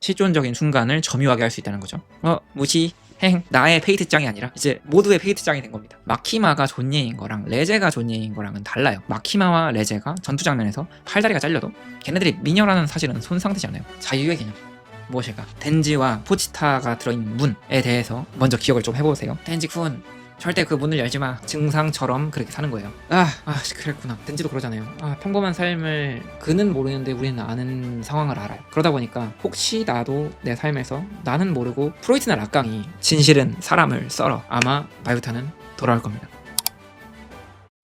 실존적인 순간을 점유하게 할 수 있다는 거죠. 무시 행 나의 페이트장이 아니라 이제 모두의 페이트장이 된 겁니다. 마키마가 존예인 거랑 레제가 존예인 거랑은 달라요. 마키마와 레제가 전투 장면에서 팔다리가 잘려도 걔네들이 미녀라는 사실은 손상되지 않아요. 자유의 개념 무엇일까? 덴지와 포치타가 들어있는 문에 대해서 먼저 기억을 좀 해보세요. 덴지군 절대 그 문을 열지마. 증상처럼 그렇게 사는 거예요. 그랬구나. 덴지도 그러잖아요. 평범한 삶을 그는 모르는데 우리는 아는 상황을 알아요. 그러다 보니까 혹시 나도 내 삶에서 나는 모르고 프로이트나 락강이 진실은 사람을 썰어 아마 마유타는 돌아올 겁니다.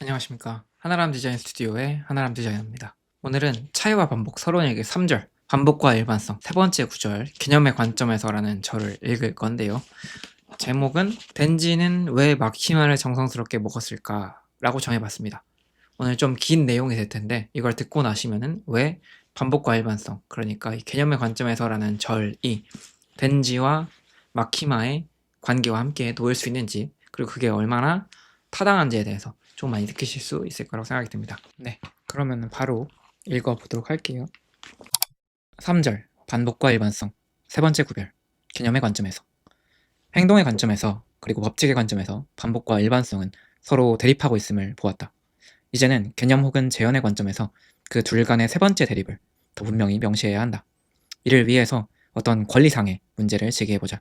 안녕하십니까. 하나람 디자인 스튜디오의 하나람 디자이너입니다. 오늘은 차이와 반복 서론일기 3절 반복과 일반성 세 번째 구절 개념의 관점에서라는 절을 읽을 건데요. 제목은 덴지는 왜 마키마를 정성스럽게 먹었을까 라고 정해봤습니다. 오늘 좀 긴 내용이 될 텐데 이걸 듣고 나시면은 왜 반복과 일반성, 그러니까 이 개념의 관점에서라는 절이 덴지와 마키마의 관계와 함께 놓일 수 있는지, 그리고 그게 얼마나 타당한지에 대해서 좀 많이 느끼실 수 있을 거라고 생각이 듭니다. 네, 그러면 바로 읽어보도록 할게요. 3절 반복과 일반성 세 번째 구별 개념의 관점에서. 행동의 관점에서 그리고 법칙의 관점에서 반복과 일반성은 서로 대립하고 있음을 보았다. 이제는 개념 혹은 재현의 관점에서 그 둘 간의 세 번째 대립을 더 분명히 명시해야 한다. 이를 위해서 어떤 권리상의 문제를 제기해보자.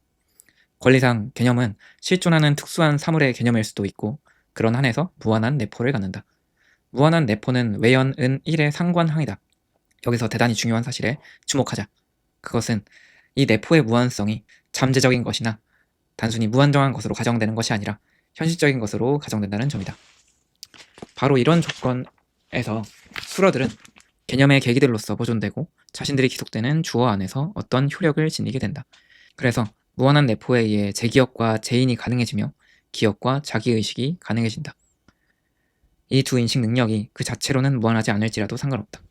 권리상 개념은 실존하는 특수한 사물의 개념일 수도 있고 그런 한에서 무한한 내포를 갖는다. 무한한 내포는 외연은 1의 상관항이다. 여기서 대단히 중요한 사실에 주목하자. 그것은 이 내포의 무한성이 잠재적인 것이나 단순히 무한정한 것으로 가정되는 것이 아니라 현실적인 것으로 가정된다는 점이다. 바로 이런 조건에서 수러들은 개념의 계기들로서 보존되고 자신들이 기속되는 주어 안에서 어떤 효력을 지니게 된다. 그래서 무한한 내포에 의해 재기억과 재인이 가능해지며 기억과 자기의식이 가능해진다. 이 두 인식 능력이 그 자체로는 무한하지 않을지라도 상관없다.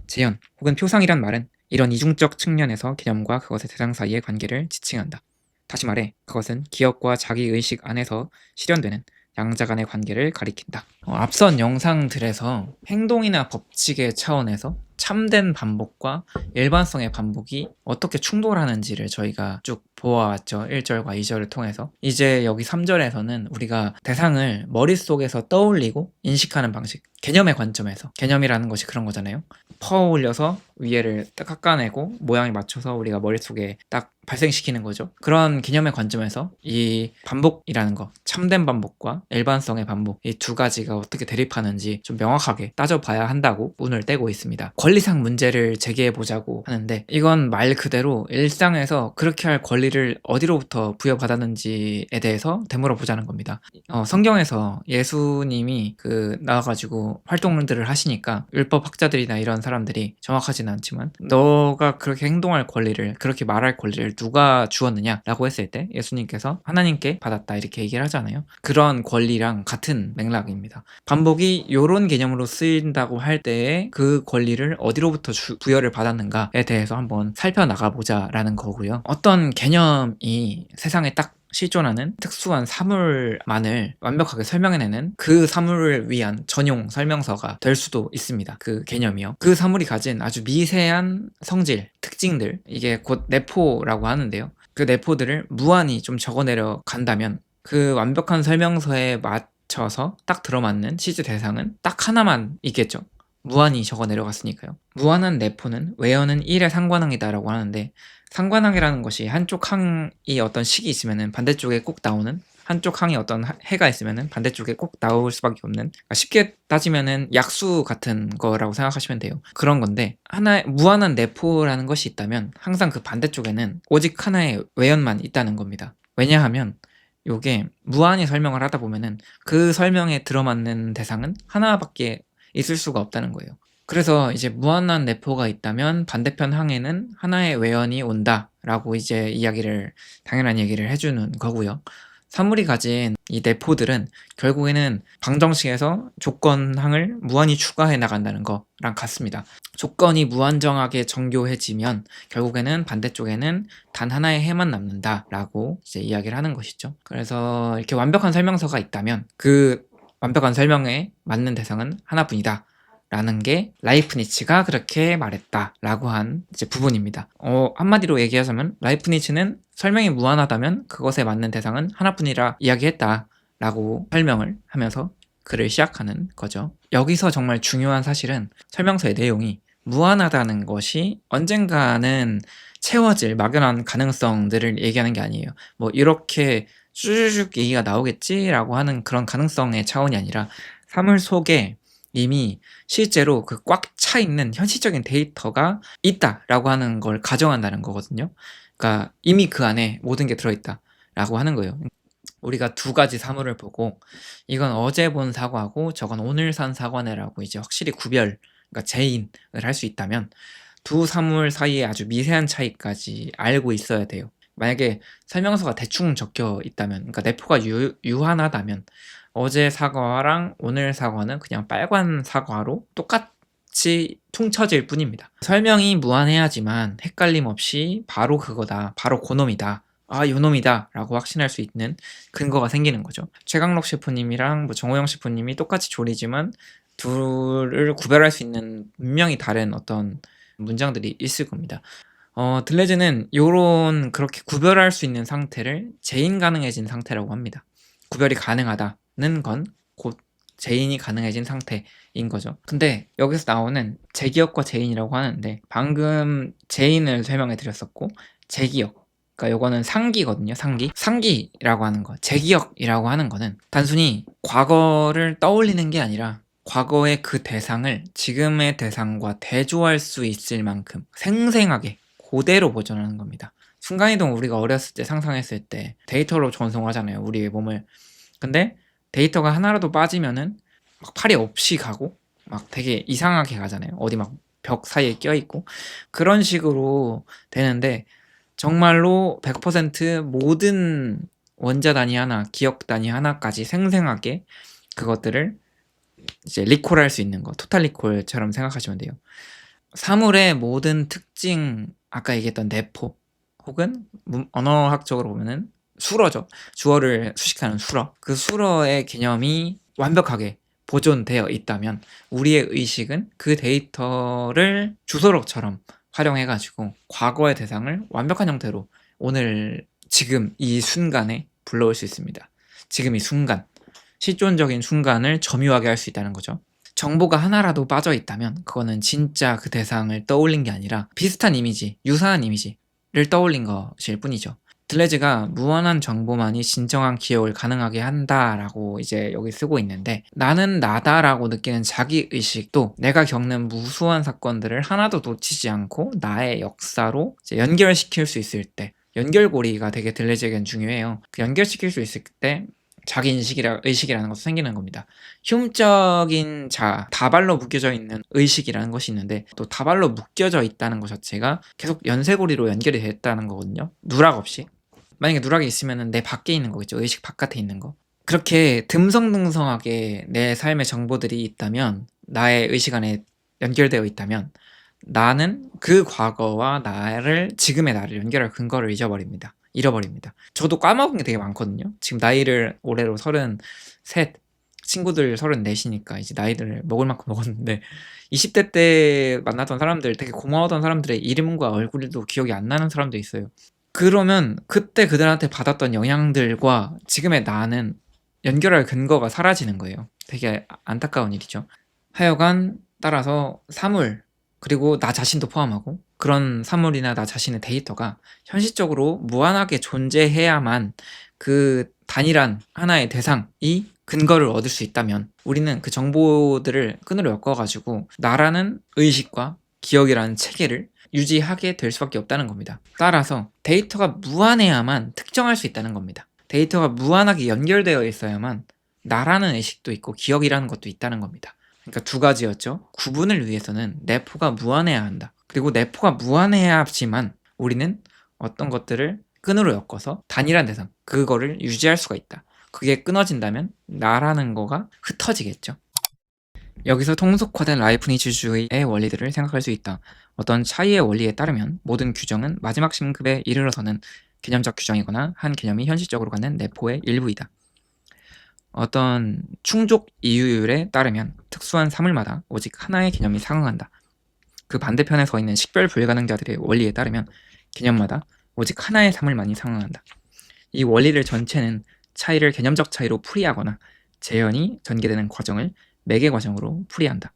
재현 혹은 표상이란 말은 이런 이중적 측면에서 개념과 그것의 대상 사이의 관계를 지칭한다. 다시 말해 그것은 기억과 자기의식 안에서 실현되는 양자 간의 관계를 가리킨다. 앞선 영상들에서 행동이나 법칙의 차원에서 참된 반복과 일반성의 반복이 어떻게 충돌하는지를 저희가 쭉 보아왔죠. 1절과 2절을 통해서. 이제 여기 3절에서는 우리가 대상을 머릿속에서 떠올리고 인식하는 방식, 개념의 관점에서, 개념이라는 것이 그런 거잖아요. 퍼올려서 위에를 딱 깎아내고 모양에 맞춰서 우리가 머릿속에 딱 발생시키는 거죠. 그런 개념의 관점에서 이 반복이라는 거, 참된 반복과 일반성의 반복, 이 두 가지가 어떻게 대립하는지 좀 명확하게 따져봐야 한다고 운을 떼고 있습니다. 권리상 문제를 제기해보자고 하는데 이건 말 그대로 일상에서 그렇게 할 권리를 어디로부터 부여받았는지에 대해서 되물어보자는 겁니다. 성경에서 예수님이 나와가지고 활동들을 하시니까 율법학자들이나 이런 사람들이 정확하지는 않지만 너가 그렇게 행동할 권리를, 그렇게 말할 권리를 누가 주었느냐라고 했을 때 예수님께서 하나님께 받았다 이렇게 얘기를 하잖아요. 그런 권리랑 같은 맥락입니다. 반복이 이런 개념으로 쓰인다고 할 때에 그 권리를 어디로부터 부여를 받았는가에 대해서 한번 살펴나가보자라는 거고요. 어떤 개념이 세상에 딱 실존하는 특수한 사물만을 완벽하게 설명해내는 그 사물을 위한 전용 설명서가 될 수도 있습니다. 그 개념이요. 그 사물이 가진 아주 미세한 성질, 특징들, 이게 곧 내포라고 하는데요. 그 내포들을 무한히 좀 적어내려 간다면 그 완벽한 설명서에 맞춰서 딱 들어맞는 실제 대상은 딱 하나만 있겠죠. 무한히 적어 내려갔으니까요. 무한한 내포는 외어는 1의 상관항이다라고 하는데, 상관항이라는 것이 한쪽 항이 어떤 식이 있으면은 반대쪽에 꼭 나오는, 한쪽 항이 어떤 해가 있으면은 반대쪽에 꼭 나올 수밖에 없는, 그러니까 쉽게 따지면은 약수 같은 거라고 생각하시면 돼요. 그런 건데 하나의 무한한 내포라는 것이 있다면 항상 그 반대쪽에는 오직 하나의 외연만 있다는 겁니다. 왜냐하면 요게 무한히 설명을 하다 보면은 그 설명에 들어맞는 대상은 하나밖에 있을 수가 없다는 거예요. 그래서 이제 무한한 내포가 있다면 반대편 항에는 하나의 외연이 온다라고 이제 당연한 얘기를 해주는 거고요. 사물이 가진 이 내포들은 결국에는 방정식에서 조건항을 무한히 추가해 나간다는 거랑 같습니다. 조건이 무한정하게 정교해지면 결국에는 반대쪽에는 단 하나의 해만 남는다라고 이제 이야기를 하는 것이죠. 그래서 이렇게 완벽한 설명서가 있다면 그 완벽한 설명에 맞는 대상은 하나뿐이다 라는 게 라이프니츠가 그렇게 말했다라고 한 이제 부분입니다. 한마디로 얘기하자면 라이프니츠는 설명이 무한하다면 그것에 맞는 대상은 하나뿐이라 이야기했다라고 설명을 하면서 글을 시작하는 거죠. 여기서 정말 중요한 사실은 설명서의 내용이 무한하다는 것이 언젠가는 채워질 막연한 가능성들을 얘기하는 게 아니에요. 뭐 이렇게 쭈쭈쭈 얘기가 나오겠지라고 하는 그런 가능성의 차원이 아니라 사물 속에 이미 실제로 그 꽉 차 있는 현실적인 데이터가 있다라고 하는 걸 가정한다는 거거든요. 그러니까 이미 그 안에 모든 게 들어있다라고 하는 거예요. 우리가 두 가지 사물을 보고 이건 어제 본 사과고 저건 오늘 산 사과네라고 이제 확실히 구별, 그러니까 재인을 할 수 있다면 두 사물 사이에 아주 미세한 차이까지 알고 있어야 돼요. 만약에 설명서가 대충 적혀 있다면, 그러니까 내포가 유한하다면 어제 사과랑 오늘 사과는 그냥 빨간 사과로 똑같이 퉁쳐질 뿐입니다. 설명이 무한해야지만 헷갈림 없이 바로 그거다, 바로 그놈이다, 아 요놈이다 라고 확신할 수 있는 근거가 생기는 거죠. 최강록 셰프님이랑 뭐 정호영 셰프님이 똑같이 조리지만 둘을 구별할 수 있는 분명히 다른 어떤 문장들이 있을 겁니다. 들레즈는 요런 그렇게 구별할 수 있는 상태를 재인 가능해진 상태라고 합니다. 구별이 가능하다는 건 곧 재인이 가능해진 상태인 거죠. 근데 여기서 나오는 재기억과 재인이라고 하는데 방금 재인을 설명해 드렸었고 재기억, 그러니까 요거는 상기거든요. 상기라고 하는 거, 재기억이라고 하는 거는 단순히 과거를 떠올리는 게 아니라 과거의 그 대상을 지금의 대상과 대조할 수 있을 만큼 생생하게 그대로 보존하는 겁니다. 순간이동 우리가 어렸을 때 상상했을 때 데이터로 전송하잖아요, 우리의 몸을. 근데 데이터가 하나라도 빠지면은 막 팔이 없이 가고 막 되게 이상하게 가잖아요. 어디 막 벽 사이에 껴있고 그런 식으로 되는데 정말로 100% 모든 원자 단위 하나, 기억 단위 하나까지 생생하게 그것들을 이제 리콜할 수 있는 거, 토탈 리콜처럼 생각하시면 돼요. 사물의 모든 특징, 아까 얘기했던 내포 혹은 언어학적으로 보면은 수러죠. 주어를 수식하는 수러. 그 수러의 개념이 완벽하게 보존되어 있다면 우리의 의식은 그 데이터를 주소록처럼 활용해가지고 과거의 대상을 완벽한 형태로 오늘 지금 이 순간에 불러올 수 있습니다. 지금 이 순간, 실존적인 순간을 점유하게 할 수 있다는 거죠. 정보가 하나라도 빠져 있다면 그거는 진짜 그 대상을 떠올린 게 아니라 비슷한 이미지, 유사한 이미지를 떠올린 것일 뿐이죠. 들레즈가 무한한 정보만이 진정한 기억을 가능하게 한다라고 이제 여기 쓰고 있는데 나는 나다라고 느끼는 자기의식도 내가 겪는 무수한 사건들을 하나도 놓치지 않고 나의 역사로 이제 연결시킬 수 있을 때, 연결고리가 되게 들레즈에겐 중요해요. 그 연결시킬 수 있을 때 의식이라는 것도 생기는 겁니다. 흉적인 다발로 묶여져 있는 의식이라는 것이 있는데 또 다발로 묶여져 있다는 것 자체가 계속 연쇄고리로 연결이 됐다는 거거든요. 누락 없이. 만약에 누락이 있으면 내 밖에 있는 거겠죠. 의식 바깥에 있는 거. 그렇게 듬성듬성하게 내 삶의 정보들이 있다면, 나의 의식 안에 연결되어 있다면 나는 그 과거와 지금의 나를 연결할 근거를 잃어버립니다. 저도 까먹은 게 되게 많거든요. 지금 나이를 올해로 33, 친구들 34이니까 이제 나이를 먹을 만큼 먹었는데 20대 때 만났던 사람들, 되게 고마웠던 사람들의 이름과 얼굴도 기억이 안 나는 사람도 있어요. 그러면 그때 그들한테 받았던 영향들과 지금의 나는 연결할 근거가 사라지는 거예요. 되게 안타까운 일이죠. 하여간 따라서 사물, 그리고 나 자신도 포함하고 그런 사물이나 나 자신의 데이터가 현실적으로 무한하게 존재해야만 그 단일한 하나의 대상이 근거를 얻을 수 있다면 우리는 그 정보들을 끈으로 엮어가지고 나라는 의식과 기억이라는 체계를 유지하게 될 수밖에 없다는 겁니다. 따라서 데이터가 무한해야만 특정할 수 있다는 겁니다. 데이터가 무한하게 연결되어 있어야만 나라는 의식도 있고 기억이라는 것도 있다는 겁니다. 그러니까 두 가지였죠. 구분을 위해서는 내포가 무한해야 한다. 그리고 내포가 무한해야지만 우리는 어떤 것들을 끈으로 엮어서 단일한 대상, 그거를 유지할 수가 있다. 그게 끊어진다면 나라는 거가 흩어지겠죠. 여기서 통속화된 라이프니츠주의의 원리들을 생각할 수 있다. 어떤 차이의 원리에 따르면 모든 규정은 마지막 심급에 이르러서는 개념적 규정이거나 한 개념이 현실적으로 갖는 내포의 일부이다. 어떤 충족 이유율에 따르면 특수한 사물마다 오직 하나의 개념이 상응한다. 그 반대편에 서 있는 식별 불가능자들의 원리에 따르면 개념마다 오직 하나의 사물만이 상응한다. 이 원리를 전체는 차이를 개념적 차이로 풀이하거나 재현이 전개되는 과정을 매개 과정으로 풀이한다.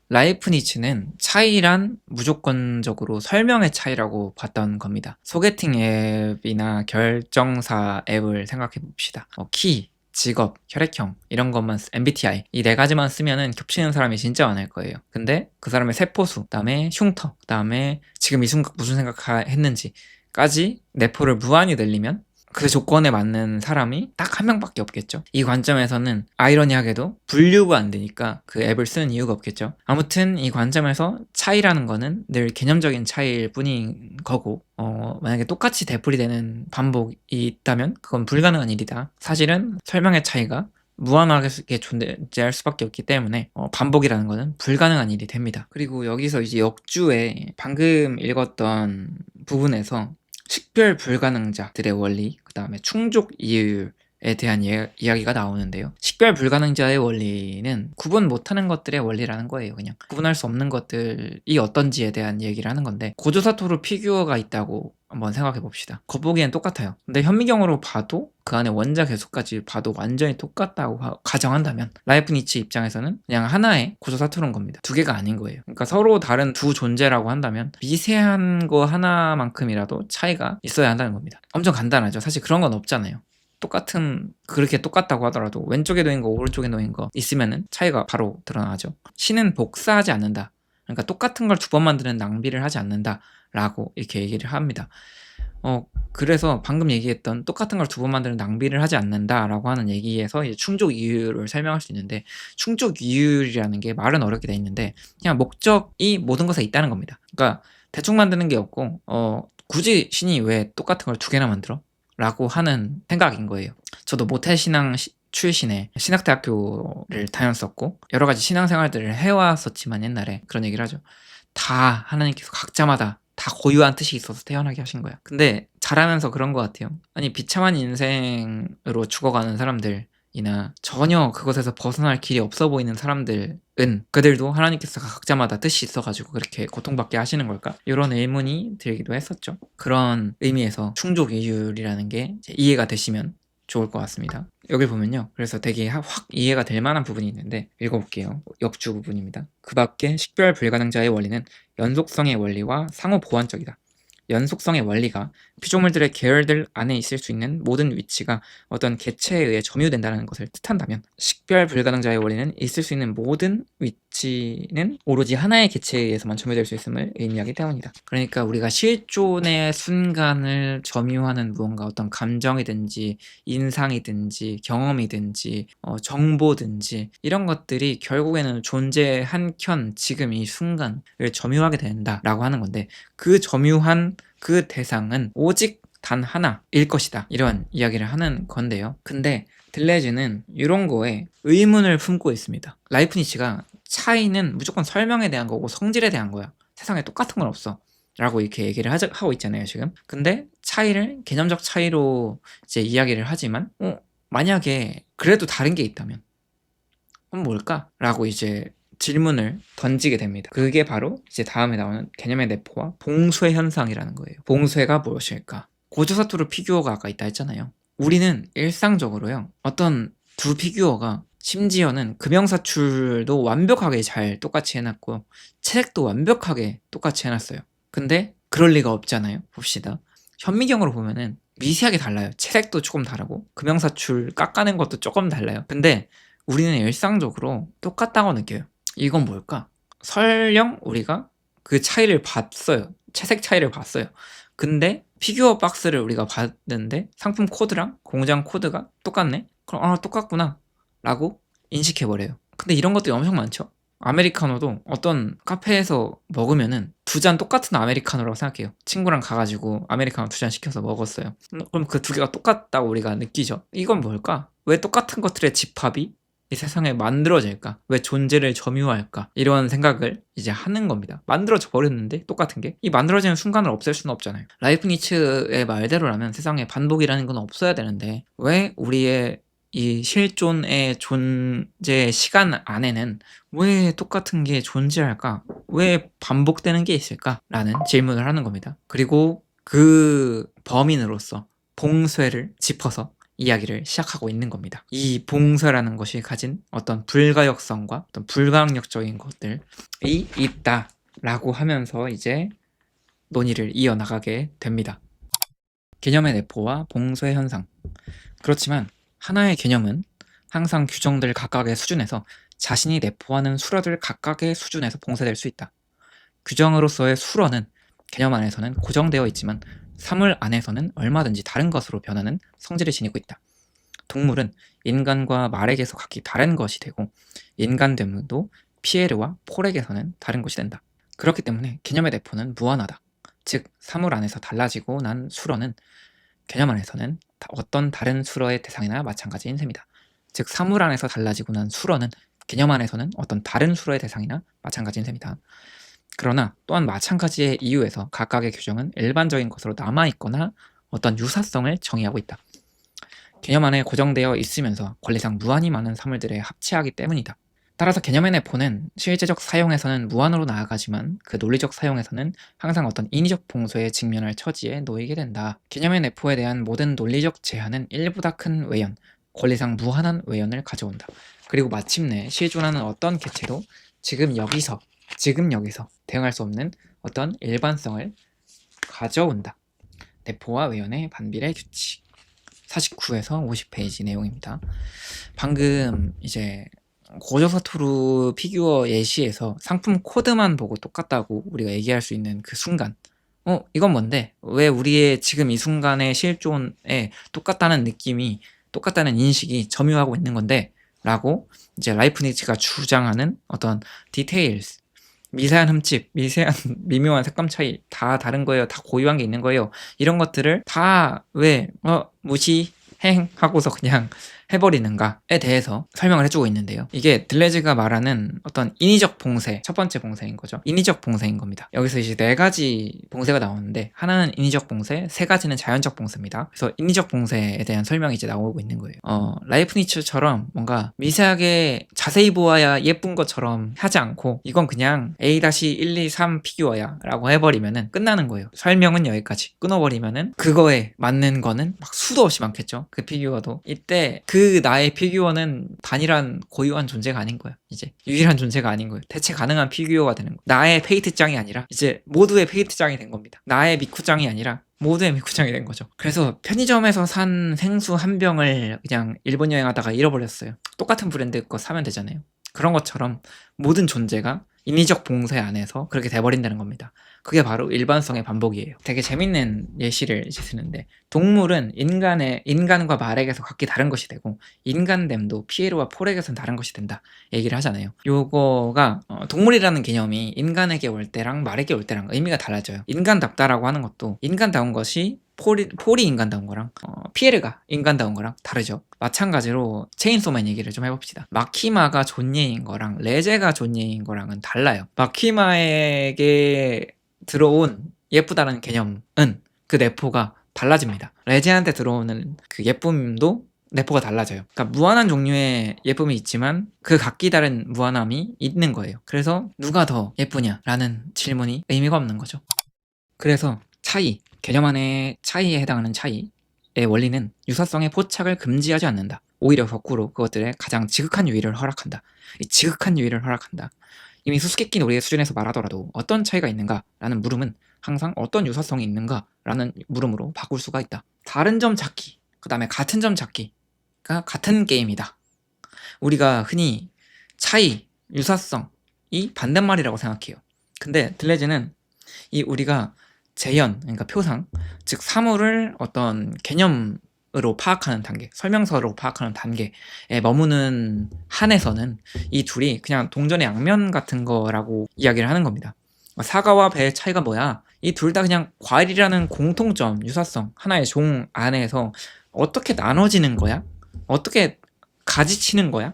라이프니츠는 차이란 무조건적으로 설명의 차이라고 봤던 겁니다. 소개팅 앱이나 결정사 앱을 생각해 봅시다. 키, 직업, 혈액형 이런 것만 MBTI 이 네 가지만 쓰면은 겹치는 사람이 진짜 많을 거예요. 근데 그 사람의 세포수, 그다음에 흉터, 그다음에 지금 이 순간 무슨 생각했는지까지 내포를 무한히 늘리면 그 조건에 맞는 사람이 딱 한 명밖에 없겠죠. 이 관점에서는 아이러니하게도 분류가 안 되니까 그 앱을 쓰는 이유가 없겠죠. 아무튼 이 관점에서 차이라는 거는 늘 개념적인 차이일 뿐인 거고, 만약에 똑같이 되풀이되는 반복이 있다면 그건 불가능한 일이다. 사실은 설명의 차이가 무한하게 존재할 수밖에 없기 때문에 반복이라는 거는 불가능한 일이 됩니다. 그리고 여기서 이제 역주에 방금 읽었던 부분에서 식별 불가능자들의 원리, 그 다음에 충족 이율에 대한 이야기가 나오는데요. 식별 불가능자의 원리는 구분 못하는 것들의 원리라는 거예요. 그냥 구분할 수 없는 것들이 어떤지에 대한 얘기를 하는 건데, 고조사토루 피규어가 있다고 한번 생각해 봅시다. 겉보기엔 똑같아요. 근데 현미경으로 봐도 그 안에 원자 개수까지 봐도 완전히 똑같다고 가정한다면 라이프니츠 입장에서는 그냥 하나의 고조사토루인 겁니다. 두 개가 아닌 거예요. 그러니까 서로 다른 두 존재라고 한다면 미세한 거 하나만큼이라도 차이가 있어야 한다는 겁니다. 엄청 간단하죠. 사실 그런 건 없잖아요. 그렇게 똑같다고 하더라도 왼쪽에 놓인 거 오른쪽에 놓인 거 있으면은 차이가 바로 드러나죠. 신은 복사하지 않는다. 그러니까 똑같은 걸 두 번 만드는 낭비를 하지 않는다 라고 이렇게 얘기를 합니다. 그래서 방금 얘기했던 똑같은 걸 두 번 만드는 낭비를 하지 않는다 라고 하는 얘기에서 이제 충족 이유를 설명할 수 있는데, 충족 이유라는 게 말은 어렵게 돼 있는데 그냥 목적이 모든 것에 있다는 겁니다. 그러니까 대충 만드는 게 없고 굳이 신이 왜 똑같은 걸 두 개나 만들어? 라고 하는 생각인 거예요. 저도 모태신앙 출신의 신학대학교를 다녔었고 여러 가지 신앙생활들을 해왔었지만 옛날에 그런 얘기를 하죠. 다 하나님께서 각자마다 다 고유한 뜻이 있어서 태어나게 하신 거야. 근데 자라면서 그런 것 같아요. 아니 비참한 인생으로 죽어가는 사람들이나 전혀 그것에서 벗어날 길이 없어 보이는 사람들은 그들도 하나님께서 각자마다 뜻이 있어가지고 그렇게 고통받게 하시는 걸까? 이런 의문이 들기도 했었죠. 그런 의미에서 충족이율이라는 게 이해가 되시면 좋을 것 같습니다. 여기 보면요. 그래서 되게 확 이해가 될 만한 부분이 있는데 읽어볼게요. 역주 부분입니다. 그 밖에 식별 불가능자의 원리는 연속성의 원리와 상호 보완적이다. 연속성의 원리가 피조물들의 계열들 안에 있을 수 있는 모든 위치가 어떤 개체에 의해 점유된다는 것을 뜻한다면, 식별 불가능자의 원리는 있을 수 있는 모든 위치는 오로지 하나의 개체에 의해서만 점유될 수 있음을 의미하기 때문이다. 그러니까 우리가 실존의 순간을 점유하는 무언가, 어떤 감정이든지 인상이든지 경험이든지 정보든지 이런 것들이 결국에는 존재의 한켠 지금 이 순간을 점유하게 된다라고 하는 건데, 그 점유한 그 대상은 오직 단 하나일 것이다, 이런 이야기를 하는 건데요. 근데 들레즈는 이런 거에 의문을 품고 있습니다. 라이프니츠가 차이는 무조건 설명에 대한 거고 성질에 대한 거야, 세상에 똑같은 건 없어 라고 이렇게 얘기를 하고 있잖아요 지금. 근데 차이를 개념적 차이로 이제 이야기를 하지만 만약에 그래도 다른 게 있다면 그건 뭘까? 라고 이제 질문을 던지게 됩니다. 그게 바로 이제 다음에 나오는 개념의 내포와 봉쇄 현상이라는 거예요. 봉쇄가 무엇일까? 고조사토루 피규어가 아까 있다 했잖아요. 우리는 일상적으로요, 어떤 두 피규어가, 심지어는 금형사출도 완벽하게 잘 똑같이 해놨고 채색도 완벽하게 똑같이 해놨어요. 근데 그럴 리가 없잖아요. 봅시다. 현미경으로 보면은 미세하게 달라요. 채색도 조금 다르고 금형사출 깎아낸 것도 조금 달라요. 근데 우리는 일상적으로 똑같다고 느껴요. 이건 뭘까? 설령 우리가 그 차이를 봤어요. 채색 차이를 봤어요. 근데 피규어 박스를 우리가 봤는데 상품 코드랑 공장 코드가 똑같네? 그럼 똑같구나 라고 인식해버려요. 근데 이런 것들이 엄청 많죠. 아메리카노도 어떤 카페에서 먹으면은 두 잔 똑같은 아메리카노라고 생각해요. 친구랑 가가지고 아메리카노 두 잔 시켜서 먹었어요. 그럼 그 두 개가 똑같다고 우리가 느끼죠. 이건 뭘까? 왜 똑같은 것들의 집합이 이 세상에 만들어질까? 왜 존재를 점유할까? 이런 생각을 이제 하는 겁니다. 만들어져 버렸는데 똑같은 게, 이 만들어지는 순간을 없앨 수는 없잖아요. 라이프니츠의 말대로라면 세상에 반복이라는 건 없어야 되는데 왜 우리의 이 실존의 존재 시간 안에는 왜 똑같은 게 존재할까? 왜 반복되는 게 있을까? 라는 질문을 하는 겁니다. 그리고 그 범인으로서 봉쇄를 짚어서 이야기를 시작하고 있는 겁니다. 이 봉쇄라는 것이 가진 어떤 불가역성과 어떤 불가항력적인 것들이 있다라고 하면서 이제 논의를 이어나가게 됩니다. 개념의 내포와 봉쇄 현상. 그렇지만 하나의 개념은 항상 규정들 각각의 수준에서 자신이 내포하는 수러들 각각의 수준에서 봉쇄될 수 있다. 규정으로서의 수러는 개념 안에서는 고정되어 있지만 사물 안에서는 얼마든지 다른 것으로 변하는 성질을 지니고 있다. 동물은 인간과 말에게서 각기 다른 것이 되고 인간됨도 피에르와 폴에게서는 다른 것이 된다. 그렇기 때문에 개념의 내포는 무한하다. 즉 사물 안에서 달라지고 난 수러는 개념 안에서는 어떤 다른 수러의 대상이나 마찬가지인 셈이다. 즉 사물 안에서 달라지고 난 수러는 개념 안에서는 어떤 다른 수러의 대상이나 마찬가지인 셈이다. 그러나 또한 마찬가지의 이유에서 각각의 규정은 일반적인 것으로 남아있거나 어떤 유사성을 정의하고 있다. 개념 안에 고정되어 있으면서 권리상 무한히 많은 사물들에 합치하기 때문이다. 따라서 개념의 내포는 실제적 사용에서는 무한으로 나아가지만 그 논리적 사용에서는 항상 어떤 인위적 봉쇄에 직면할 처지에 놓이게 된다. 개념의 내포에 대한 모든 논리적 제한은 일보다 큰 외연, 권리상 무한한 외연을 가져온다. 그리고 마침내 실존하는 어떤 개체도 지금 여기서 대응할 수 없는 어떤 일반성을 가져온다. 내포와 외연의 반비례 규칙. 49에서 50페이지 내용입니다. 방금 이제 고조사토루 피규어 예시에서 상품 코드만 보고 똑같다고 우리가 얘기할 수 있는 그 순간, 이건 뭔데? 왜 우리의 지금 이 순간의 실존에 똑같다는 느낌이, 똑같다는 인식이 점유하고 있는 건데? 라고 이제 라이프니츠가 주장하는 어떤 디테일스, 미세한 흠집, 미세한 미묘한 색감 차이, 다 다른 거예요. 다 고유한 게 있는 거예요. 이런 것들을 다 왜 무시, 행 하고서 그냥 해버리는가에 대해서 설명을 해주고 있는데요. 이게 들레즈가 말하는 어떤 인위적 봉쇄, 첫 번째 봉쇄인 거죠. 인위적 봉쇄인 겁니다. 여기서 이제 4가지 봉쇄가 나오는데 하나는 인위적 봉쇄, 3가지는 자연적 봉쇄입니다. 그래서 인위적 봉쇄에 대한 설명이 이제 나오고 있는 거예요. 라이프니츠처럼 뭔가 미세하게 자세히 보아야 예쁜 것처럼 하지 않고 이건 그냥 A-123 피규어야 라고 해버리면은 끝나는 거예요. 설명은 여기까지. 끊어버리면은 그거에 맞는 거는 막 수도 없이 많겠죠. 그 피규어도. 이때 그 나의 피규어는 단일한 고유한 존재가 아닌 거야. 이제 유일한 존재가 아닌 거예요. 대체 가능한 피규어가 되는 거예요. 나의 페이트짱이 아니라 이제 모두의 페이트짱이 된 겁니다. 나의 미쿠짱이 아니라 모두의 미쿠짱이 된 거죠. 그래서 편의점에서 산 생수 한 병을 그냥 일본 여행하다가 잃어버렸어요. 똑같은 브랜드 거 사면 되잖아요. 그런 것처럼 모든 존재가 인위적 봉쇄 안에서 그렇게 돼버린다는 겁니다. 그게 바로 일반성의 반복이에요. 되게 재밌는 예시를 이제 쓰는데, 동물은 인간과 말에게서 각기 다른 것이 되고 인간됨도 피에르와 폴에게서는 다른 것이 된다 얘기를 하잖아요. 요거가 동물이라는 개념이 인간에게 올 때랑 말에게 올 때랑 의미가 달라져요. 인간답다라고 하는 것도 인간다운 것이 폴이 인간다운 거랑 피에르가 인간다운 거랑 다르죠. 마찬가지로 체인소맨 얘기를 좀 해봅시다. 마키마가 존예인 거랑 레제가 존예인 거랑은 달라요. 마키마에게 들어온 예쁘다는 개념은 그 내포가 달라집니다. 레제한테 들어오는 그 예쁨도 내포가 달라져요. 그러니까 무한한 종류의 예쁨이 있지만 그 각기 다른 무한함이 있는 거예요. 그래서 누가 더 예쁘냐라는 질문이 의미가 없는 거죠. 그래서 차이, 개념 안의 차이에 해당하는 차이의 원리는 유사성의 포착을 금지하지 않는다. 오히려 거꾸로 그것들의 가장 지극한 유의를 허락한다. 이 지극한 유의를 허락한다. 이미 수수께끼 놀이의 수준에서 말하더라도 어떤 차이가 있는가라는 물음은 항상 어떤 유사성이 있는가라는 물음으로 바꿀 수가 있다. 다른 점 찾기, 그 다음에 같은 점 찾기가 같은 게임이다. 우리가 흔히 차이, 유사성이 반대말이라고 생각해요. 근데 들레즈는 이 우리가 재현, 그러니까 표상, 즉 사물을 어떤 개념으로 파악하는 단계, 설명서로 파악하는 단계에 머무는 한에서는 이 둘이 그냥 동전의 양면 같은 거라고 이야기를 하는 겁니다. 사과와 배의 차이가 뭐야? 이 둘 다 그냥 과일이라는 공통점, 유사성, 하나의 종 안에서 어떻게 나눠지는 거야? 어떻게 가지치는 거야?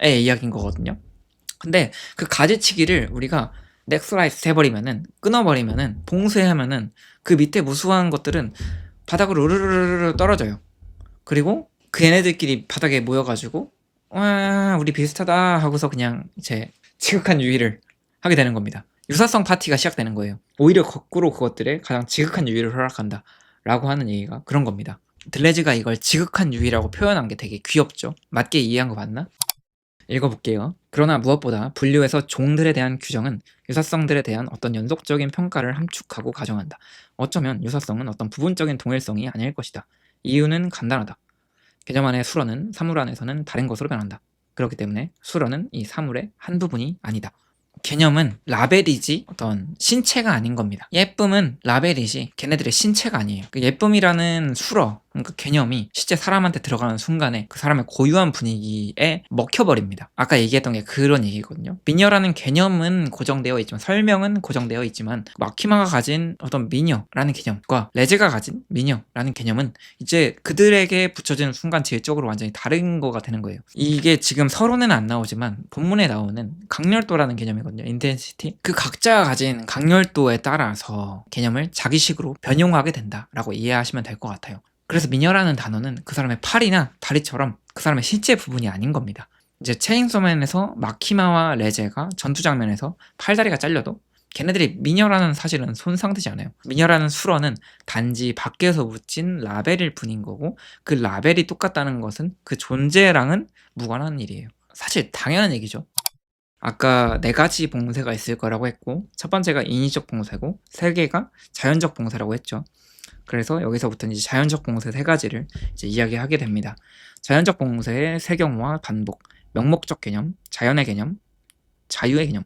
의 이야기인 거거든요. 근데 그 가지치기를 우리가 넥슬라이스 해버리면은, 끊어버리면은, 봉쇄하면은 그 밑에 무수한 것들은 바닥으로 으르르르 떨어져요. 그리고 그 얘네들끼리 바닥에 모여가지고 와 우리 비슷하다 하고서 그냥 이제 지극한 유의를 하게 되는 겁니다. 유사성 파티가 시작되는 거예요. 오히려 거꾸로 그것들의 가장 지극한 유의를 허락한다 라고 하는 얘기가 그런 겁니다. 들레즈가 이걸 지극한 유의라고 표현한 게 되게 귀엽죠. 맞게 이해한 거 맞나? 읽어볼게요. 그러나 무엇보다 분류에서 종들에 대한 규정은 유사성들에 대한 어떤 연속적인 평가를 함축하고 가정한다. 어쩌면 유사성은 어떤 부분적인 동일성이 아닐 것이다. 이유는 간단하다. 개념 안의 수로는 사물 안에서는 다른 것으로 변한다. 그렇기 때문에 수로는 이 사물의 한 부분이 아니다. 개념은 라벨이지 어떤 신체가 아닌 겁니다. 예쁨은 라벨이지 걔네들의 신체가 아니에요. 그 예쁨이라는 수러, 그러니까 개념이 실제 사람한테 들어가는 순간에 그 사람의 고유한 분위기에 먹혀버립니다. 아까 얘기했던 게 그런 얘기거든요. 미녀라는 개념은 고정되어 있지만, 설명은 고정되어 있지만, 마키마가 가진 어떤 미녀라는 개념과 레제가 가진 미녀라는 개념은 이제 그들에게 붙여지는 순간 질적으로 완전히 다른 거가 되는 거예요. 이게 지금 서론에는 안 나오지만 본문에 나오는 강렬도라는 개념이거든요. 인텐시티. 그 각자가 가진 강렬도에 따라서 개념을 자기식으로 변용하게 된다라고 이해하시면 될 것 같아요. 그래서 미녀라는 단어는 그 사람의 팔이나 다리처럼 그 사람의 실제 부분이 아닌 겁니다. 이제 체인소맨에서 마키마와 레제가 전투 장면에서 팔다리가 잘려도 걔네들이 미녀라는 사실은 손상되지 않아요. 미녀라는 수로는 단지 밖에서 붙인 라벨일 뿐인 거고, 그 라벨이 똑같다는 것은 그 존재랑은 무관한 일이에요. 사실 당연한 얘기죠. 아까 4가지 봉쇄가 있을 거라고 했고, 첫 번째가 인위적 봉쇄고, 3개가 자연적 봉쇄라고 했죠. 그래서 여기서부터 이제 자연적 봉쇄 3가지를 이제 이야기하게 됩니다. 자연적 봉쇄의 세경화 반복, 명목적 개념, 자연의 개념, 자유의 개념.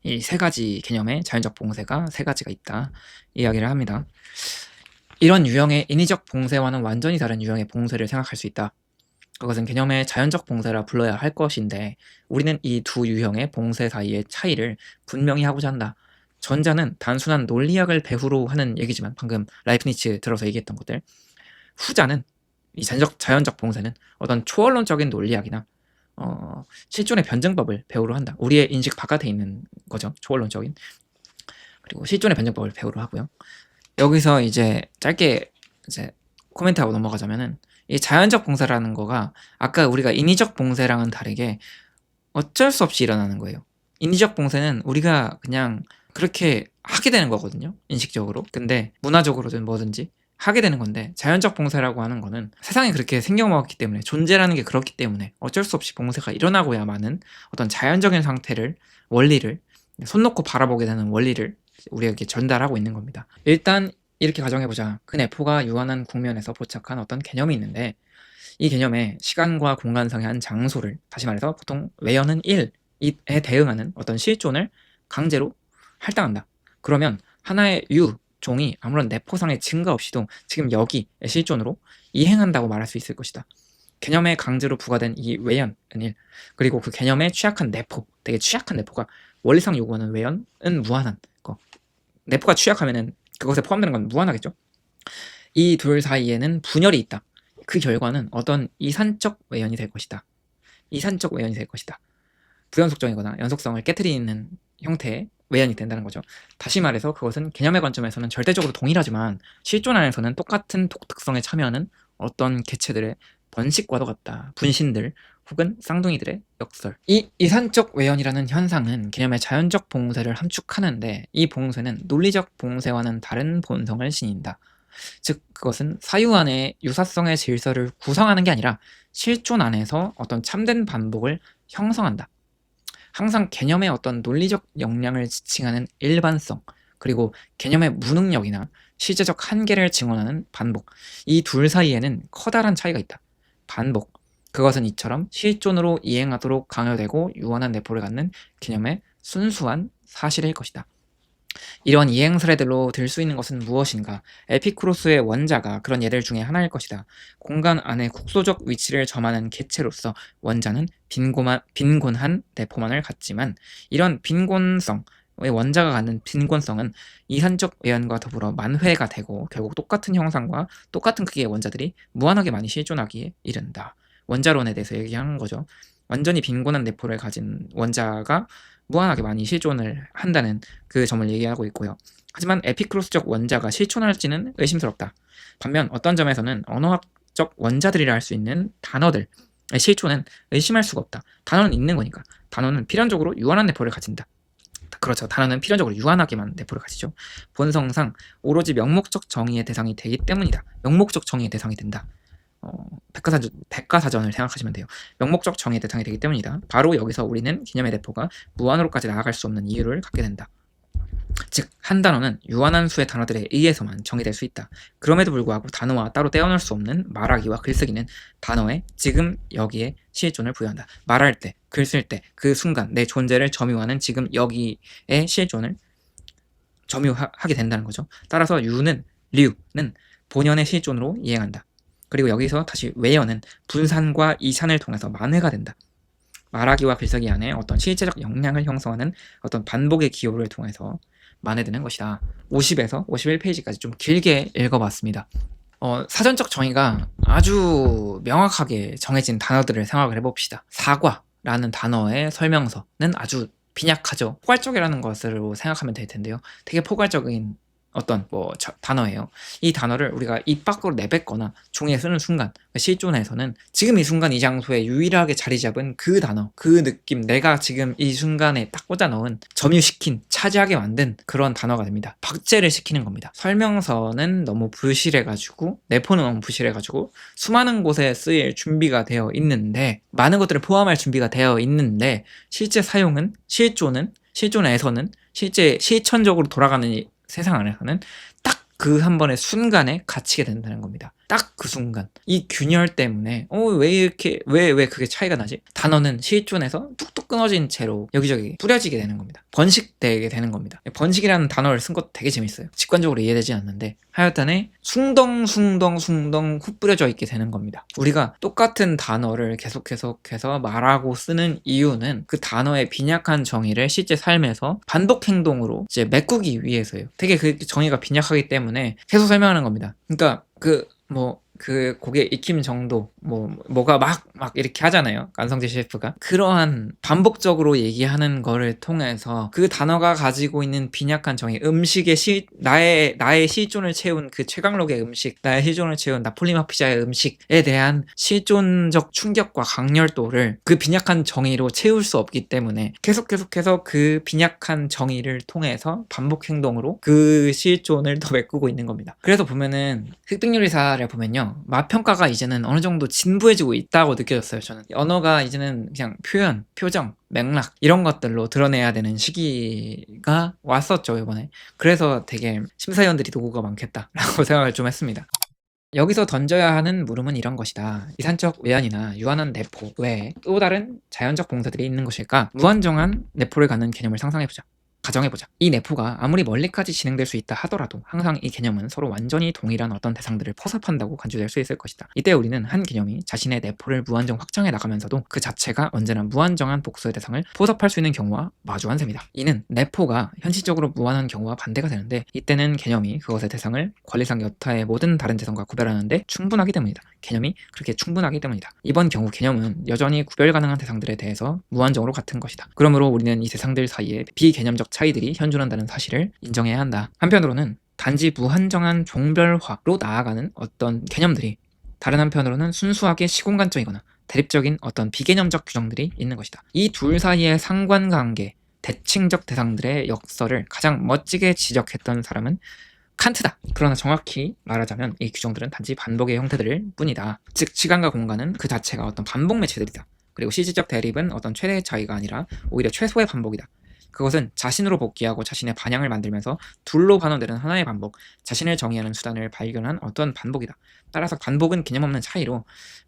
이 3가지 개념의 자연적 봉쇄가 3가지가 있다 이야기를 합니다. 이런 유형의 인위적 봉쇄와는 완전히 다른 유형의 봉쇄를 생각할 수 있다. 그것은 개념의 자연적 봉쇄라 불러야 할 것인데, 우리는 이 두 유형의 봉쇄 사이의 차이를 분명히 하고자 한다. 전자는 단순한 논리학을 배후로 하는 얘기지만, 방금 라이프니츠 들어서 얘기했던 것들, 후자는 이 자연적 봉쇄는 어떤 초월론적인 논리학이나 실존의 변증법을 배후로 한다. 우리의 인식 바깥에 있는 거죠. 초월론적인. 그리고 실존의 변증법을 배후로 하고요. 여기서 이제 짧게 이제 코멘트하고 넘어가자면은, 이 자연적 봉쇄라는 거가 아까 우리가 인위적 봉쇄랑은 다르게 어쩔 수 없이 일어나는 거예요. 인위적 봉쇄는 우리가 그냥 그렇게 하게 되는 거거든요. 인식적으로. 근데 문화적으로든 뭐든지 하게 되는 건데, 자연적 봉쇄라고 하는 거는 세상이 그렇게 생겨먹었기 때문에, 존재라는 게 그렇기 때문에 어쩔 수 없이 봉쇄가 일어나고야만은 어떤 자연적인 상태를, 원리를 손 놓고 바라보게 되는 원리를 우리에게 전달하고 있는 겁니다. 일단 이렇게 가정해보자. 그 내포가 유한한 국면에서 포착한 어떤 개념이 있는데, 이 개념에 시간과 공간상의 한 장소를, 다시 말해서 보통 외연은 1에 대응하는 어떤 실존을 강제로 할당한다. 그러면 하나의 종이 아무런 내포상의 증가 없이도 지금 여기의 실존으로 이행한다고 말할 수 있을 것이다. 개념에 강제로 부과된 이 외연은 1, 그리고 그 개념에 취약한 내포, 되게 취약한 내포가 원리상 요구하는 외연은 무한한 거. 내포가 취약하면은 그것에 포함되는 건 무한하겠죠. 이 둘 사이에는 분열이 있다. 그 결과는 어떤 이산적 외연이 될 것이다. 이산적 외연이 될 것이다. 부연속정이거나 연속성을 깨트리는 형태의 외연이 된다는 거죠. 다시 말해서 그것은 개념의 관점에서는 절대적으로 동일하지만 실존 안에서는 똑같은 독특성에 참여하는 어떤 개체들의 번식과도 같다. 분신들 혹은 쌍둥이들의 역설. 이 이산적 외연이라는 현상은 개념의 자연적 봉쇄를 함축하는데, 이 봉쇄는 논리적 봉쇄와는 다른 본성을 지닌다. 즉 그것은 사유 안에 유사성의 질서를 구성하는 게 아니라 실존 안에서 어떤 참된 반복을 형성한다. 항상 개념의 어떤 논리적 역량을 지칭하는 일반성, 그리고 개념의 무능력이나 실제적 한계를 증언하는 반복, 이 둘 사이에는 커다란 차이가 있다. 반복, 그것은 이처럼 실존으로 이행하도록 강요되고 유한한 내포를 갖는 개념의 순수한 사실일 것이다. 이런 이행 사례들로 들 수 있는 것은 무엇인가? 에피쿠로스의 원자가 그런 예들 중에 하나일 것이다. 공간 안에 국소적 위치를 점하는 개체로서 원자는 빈곤한 내포만을 갖지만, 이런 빈곤성, 원자가 갖는 빈곤성은 이산적 외연과 더불어 만회가 되고 결국 똑같은 형상과 똑같은 크기의 원자들이 무한하게 많이 실존하기에 이른다. 원자론에 대해서 얘기하는 거죠. 완전히 빈곤한 내포를 가진 원자가 무한하게 많이 실존을 한다는 그 점을 얘기하고 있고요. 하지만 에피크로스적 원자가 실존할지는 의심스럽다. 반면 어떤 점에서는 언어학 명목적 원자들이라 할 수 있는 단어들 실존은 의심할 수가 없다. 단어는 있는 거니까. 단어는 필연적으로 유한한 내포를 가진다. 그렇죠. 단어는 필연적으로 유한하게만 내포를 가지죠. 본성상 오로지 명목적 정의의 대상이 되기 때문이다. 명목적 정의의 대상이 된다. 백과사전을 생각하시면 돼요. 명목적 정의의 대상이 되기 때문이다. 바로 여기서 우리는 개념의 내포가 무한으로까지 나아갈 수 없는 이유를 갖게 된다. 즉, 한 단어는 유한한 수의 단어들에 의해서만 정의될 수 있다. 그럼에도 불구하고 단어와 따로 떼어놓을 수 없는 말하기와 글쓰기는 단어에 지금 여기에 실존을 부여한다. 말할 때, 글 쓸 때, 그 순간 내 존재를 점유하는 지금 여기에 실존을 점유하게 된다는 거죠. 따라서 유는, 류는 본연의 실존으로 이행한다. 그리고 여기서 다시 외연은 분산과 이산을 통해서 만회가 된다. 말하기와 글쓰기 안에 어떤 실제적 역량을 형성하는 어떤 반복의 기호를 통해서 만회되는 것이다. 50에서 51페이지까지 좀 길게 읽어봤습니다. 사전적 정의가 아주 명확하게 정해진 단어들을 생각을 해봅시다. 사과라는 단어의 설명서는 아주 빈약하죠. 포괄적이라는 것으로 생각하면 될 텐데요. 되게 포괄적인 어떤 단어예요. 이 단어를 우리가 입 밖으로 내뱉거나 종이에 쓰는 순간, 실존에서는 지금 이 순간 이 장소에 유일하게 자리 잡은 그 단어, 그 느낌, 내가 지금 이 순간에 딱 꽂아 넣은, 점유시킨, 차지하게 만든 그런 단어가 됩니다. 박제를 시키는 겁니다. 설명서는 너무 부실해가지고, 내포는 너무 부실해가지고 수많은 곳에 쓰일 준비가 되어 있는데, 많은 것들을 포함할 준비가 되어 있는데, 실제 사용은, 실존에서는 실제 실천적으로 돌아가는 세상 안에서는 딱 그 한 번의 순간에 갇히게 된다는 겁니다. 딱 그 순간. 이 균열 때문에 왜 그게 차이가 나지? 단어는 실존에서 뚝뚝 끊어진 채로 여기저기 뿌려지게 되는 겁니다. 번식되게 되는 겁니다. 번식이라는 단어를 쓴 것도 되게 재밌어요. 직관적으로 이해되지 않는데 하여튼에 숭덩 후 뿌려져 있게 되는 겁니다. 우리가 똑같은 단어를 계속해서 말하고 쓰는 이유는 그 단어의 빈약한 정의를 실제 삶에서 반복 행동으로 이제 메꾸기 위해서예요. 되게 그 정의가 빈약하기 때문에 계속 설명하는 겁니다. 그러니까 그 고개 익힘 정도 뭐가 막 이렇게 하잖아요. 안성재 셰프가 그러한 반복적으로 얘기하는 거를 통해서 그 단어가 가지고 있는 빈약한 정의, 음식의 나의 실존을 채운 그 최강록의 음식, 나의 실존을 채운 나폴리마 피자의 음식에 대한 실존적 충격과 강렬도를 그 빈약한 정의로 채울 수 없기 때문에 계속해서 그 빈약한 정의를 통해서 반복 행동으로 그 실존을 더 메꾸고 있는 겁니다. 그래서 보면은 흑백요리사를 보면요, 맛평가가 이제는 어느 정도 진부해지고 있다고 느껴졌어요. 저는 언어가 이제는 그냥 표현, 표정, 맥락 이런 것들로 드러내야 되는 시기가 왔었죠, 이번에. 그래서 되게 심사위원들이 도구가 많겠다라고 생각을 좀 했습니다. 여기서 던져야 하는 물음은 이런 것이다. 이산적 외연이나 유한한 내포 외에 또 다른 자연적 봉사들이 있는 것일까? 무한정한 내포를 갖는 개념을 상상해보자. 가정해보자. 이 내포가 아무리 멀리까지 진행될 수 있다 하더라도 항상 이 개념은 서로 완전히 동일한 어떤 대상들을 포섭한다고 간주될 수 있을 것이다. 이때 우리는 한 개념이 자신의 내포를 무한정 확장해 나가면서도 그 자체가 언제나 무한정한 복수의 대상을 포섭할 수 있는 경우와 마주한 셈이다. 이는 내포가 현실적으로 무한한 경우와 반대가 되는데, 이때는 개념이 그것의 대상을 권리상 여타의 모든 다른 대상과 구별하는데 충분하기 때문이다. 개념이 그렇게 충분하기 때문이다. 이번 경우 개념은 여전히 구별 가능한 대상들에 대해서 무한정으로 같은 것이다. 그러므로 우리는 이 대상들 사이에 비개념적 차이들이 현존한다는 사실을 인정해야 한다. 한편으로는 단지 무한정한 종별화로 나아가는 어떤 개념들이, 다른 한편으로는 순수하게 시공간적이거나 대립적인 어떤 비개념적 규정들이 있는 것이다. 이 둘 사이의 상관관계, 대칭적 대상들의 역설을 가장 멋지게 지적했던 사람은 칸트다. 그러나 정확히 말하자면 이 규정들은 단지 반복의 형태들 뿐이다. 즉 시간과 공간은 그 자체가 어떤 반복 매체들이다. 그리고 실질적 대립은 어떤 최대의 차이가 아니라 오히려 최소의 반복이다. 그것은 자신으로 복귀하고 자신의 반향을 만들면서 둘로 반원되는 하나의 반복, 자신을 정의하는 수단을 발견한 어떤 반복이다. 따라서 반복은 개념 없는 차이로,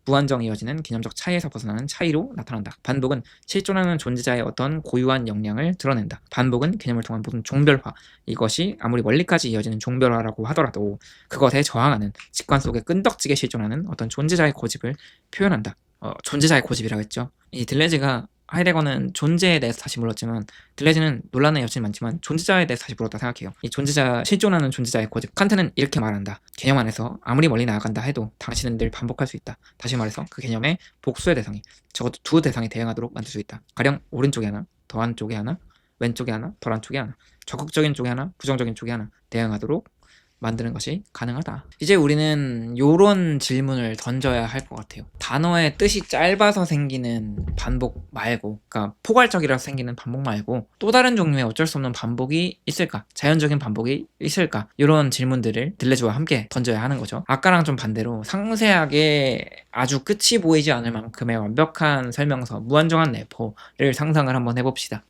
무한정 이어지는 개념적 차이에서 벗어나는 차이로 나타난다. 반복은 실존하는 존재자의 어떤 고유한 역량을 드러낸다. 반복은 개념을 통한 모든 종별화, 이것이 아무리 멀리까지 이어지는 종별화라고 하더라도 그것에 저항하는 직관 속에 끈덕지게 실존하는 어떤 존재자의 고집을 표현한다. 존재자의 고집이라고 했죠. 이 들레즈가 하이데거는 존재에 대해서 다시 물었지만, 들레즈는 논란의 여지는 많지만 존재자에 대해서 다시 물었다 생각해요. 이 존재자, 실존하는 존재자의 고집. 칸트는 이렇게 말한다. 개념 안에서 아무리 멀리 나아간다 해도 당신은 늘 반복할 수 있다. 다시 말해서 그 개념의 복수의 대상이 적어도 두 대상이 대응하도록 만들 수 있다. 가령 오른쪽에 하나, 더한 쪽에 하나, 왼쪽에 하나, 덜한 쪽에 하나, 적극적인 쪽에 하나, 부정적인 쪽에 하나 대응하도록 만드는 것이 가능하다. 이제 우리는 요런 질문을 던져야 할 것 같아요. 단어의 뜻이 짧아서 생기는 반복 말고, 그러니까 포괄적이라서 생기는 반복 말고 또 다른 종류의 어쩔 수 없는 반복이 있을까? 자연적인 반복이 있을까? 이런 질문들을 들레주와 함께 던져야 하는 거죠. 아까랑 좀 반대로 상세하게 아주 끝이 보이지 않을 만큼의 완벽한 설명서, 무한정한 내포를 상상을 한번 해봅시다.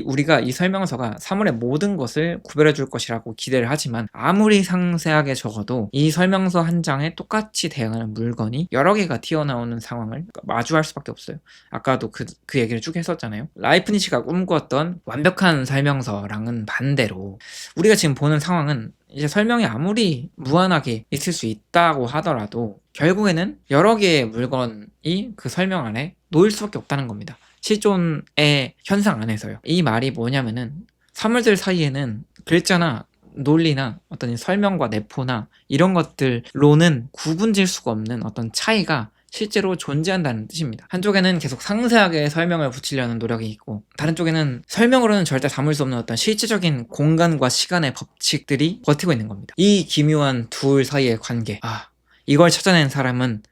우리가 이 설명서가 사물의 모든 것을 구별해 줄 것이라고 기대를 하지만 아무리 상세하게 적어도 이 설명서 한 장에 똑같이 대응하는 물건이 여러 개가 튀어나오는 상황을 마주할 수밖에 없어요. 아까도 그 얘기를 쭉 했었잖아요. 라이프니츠가 꿈꾸었던 완벽한 설명서랑은 반대로 우리가 지금 보는 상황은 이제 설명이 아무리 무한하게 있을 수 있다고 하더라도 결국에는 여러 개의 물건이 그 설명 안에 놓일 수밖에 없다는 겁니다. 실존의 현상 안에서요. 이 말이 뭐냐면은 사물들 사이에는 글자나 논리나 어떤 설명과 내포나 이런 것들로는 구분질 수가 없는 어떤 차이가 실제로 존재한다는 뜻입니다. 한쪽에는 계속 상세하게 설명을 붙이려는 노력이 있고 다른 쪽에는 설명으로는 절대 담을 수 없는 어떤 실제적인 공간과 시간의 법칙들이 버티고 있는 겁니다. 이 기묘한 둘 사이의 관계, 이걸 찾아낸 사람은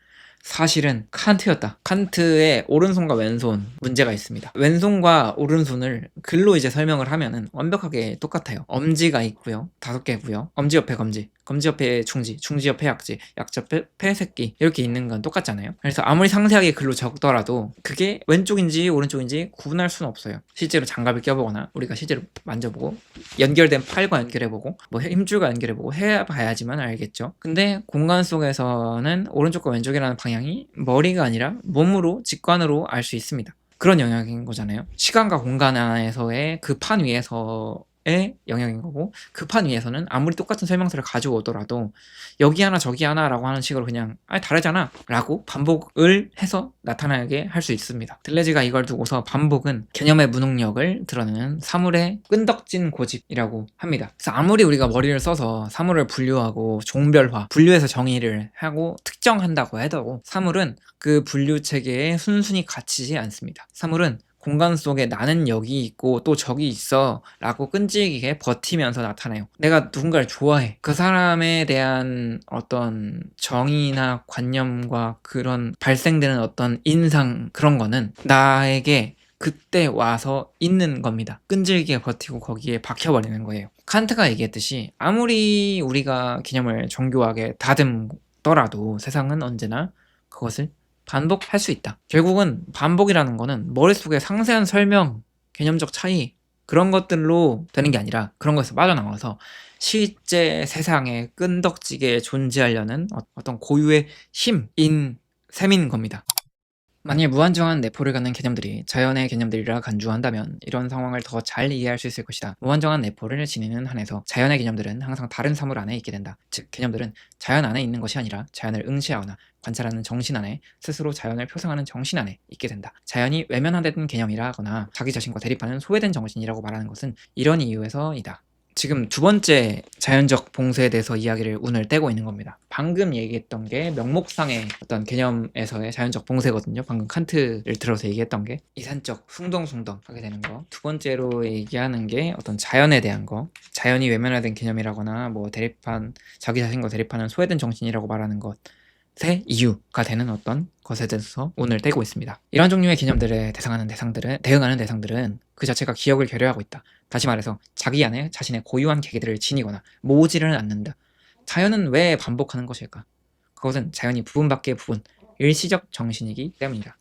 사실은 칸트였다. 칸트의 오른손과 왼손 문제가 있습니다. 왼손과 오른손을 글로 이제 설명을 하면은 완벽하게 똑같아요. 엄지가 있고요. 5개고요. 엄지 옆에 검지, 검지 옆에 중지, 중지 옆에 약지, 약지 옆에 폐새끼 이렇게 있는 건 똑같잖아요. 그래서 아무리 상세하게 글로 적더라도 그게 왼쪽인지 오른쪽인지 구분할 수는 없어요. 실제로 장갑을 껴보거나 우리가 실제로 만져보고 연결된 팔과 연결해보고 뭐 힘줄과 연결해보고 해봐야지만 알겠죠. 근데 공간 속에서는 오른쪽과 왼쪽이라는 방향이 머리가 아니라 몸으로 직관으로 알 수 있습니다. 그런 영역인 거잖아요. 시간과 공간 안에서의 그 판 위에서의 영역인 거고 그 판 위에서는 아무리 똑같은 설명서를 가지고 오더라도 여기 하나 저기 하나 라고 하는 식으로 그냥 다르잖아 라고 반복을 해서 나타나게 할 수 있습니다. 들레즈가 이걸 두고서 반복은 개념의 무능력을 드러내는 사물의 끈덕진 고집이라고 합니다. 그래서 아무리 우리가 머리를 써서 사물을 분류하고 종별화, 분류해서 정의를 하고 특정한다고 해도 사물은 그 분류 체계에 순순히 갇히지 않습니다. 사물은 공간 속에 나는 여기 있고 또 저기 있어 라고 끈질기게 버티면서 나타나요. 내가 누군가를 좋아해. 그 사람에 대한 어떤 정의나 관념과 그런 발생되는 어떤 인상 그런 거는 나에게 그때 와서 있는 겁니다. 끈질기게 버티고 거기에 박혀버리는 거예요. 칸트가 얘기했듯이 아무리 우리가 개념을 정교하게 다듬더라도 세상은 언제나 그것을 반복할 수 있다. 결국은 반복이라는 거는 머릿속에 상세한 설명, 개념적 차이 그런 것들로 되는 게 아니라 그런 것에서 빠져나와서 실제 세상에 끈덕지게 존재하려는 어떤 고유의 힘인 셈인 겁니다. 만일 무한정한 내포를 갖는 개념들이 자연의 개념들이라 간주한다면 이런 상황을 더 잘 이해할 수 있을 것이다. 무한정한 내포를 지니는 한에서 자연의 개념들은 항상 다른 사물 안에 있게 된다. 즉 개념들은 자연 안에 있는 것이 아니라 자연을 응시하거나 관찰하는 정신 안에 스스로 자연을 표상하는 정신 안에 있게 된다. 자연이 외면화된 개념이라거나 자기 자신과 대립하는 소외된 정신이라고 말하는 것은 이런 이유에서이다. 지금 두 번째 자연적 봉쇄에 대해서 이야기를 운을 떼고 있는 겁니다. 방금 얘기했던 게 명목상의 어떤 개념에서의 자연적 봉쇄거든요. 방금 칸트를 들어서 얘기했던 게 이산적 숭덩숭덩 하게 되는 거. 두 번째로 얘기하는 게 어떤 자연에 대한 거. 자연이 외면화된 개념이라거나 뭐 자기 자신과 대립하는 소외된 정신이라고 말하는 것의 이유가 되는 어떤 것에 대해서 운을 떼고 있습니다. 이런 종류의 개념들에 대응하는 대상들은 그 자체가 기억을 결여하고 있다. 다시 말해서 자기 안에 자신의 고유한 계계들을 지니거나 모으지를 않는다. 자연은 왜 반복하는 것일까? 그것은 자연이 부분밖의 부분, 일시적 정신이기 때문이다.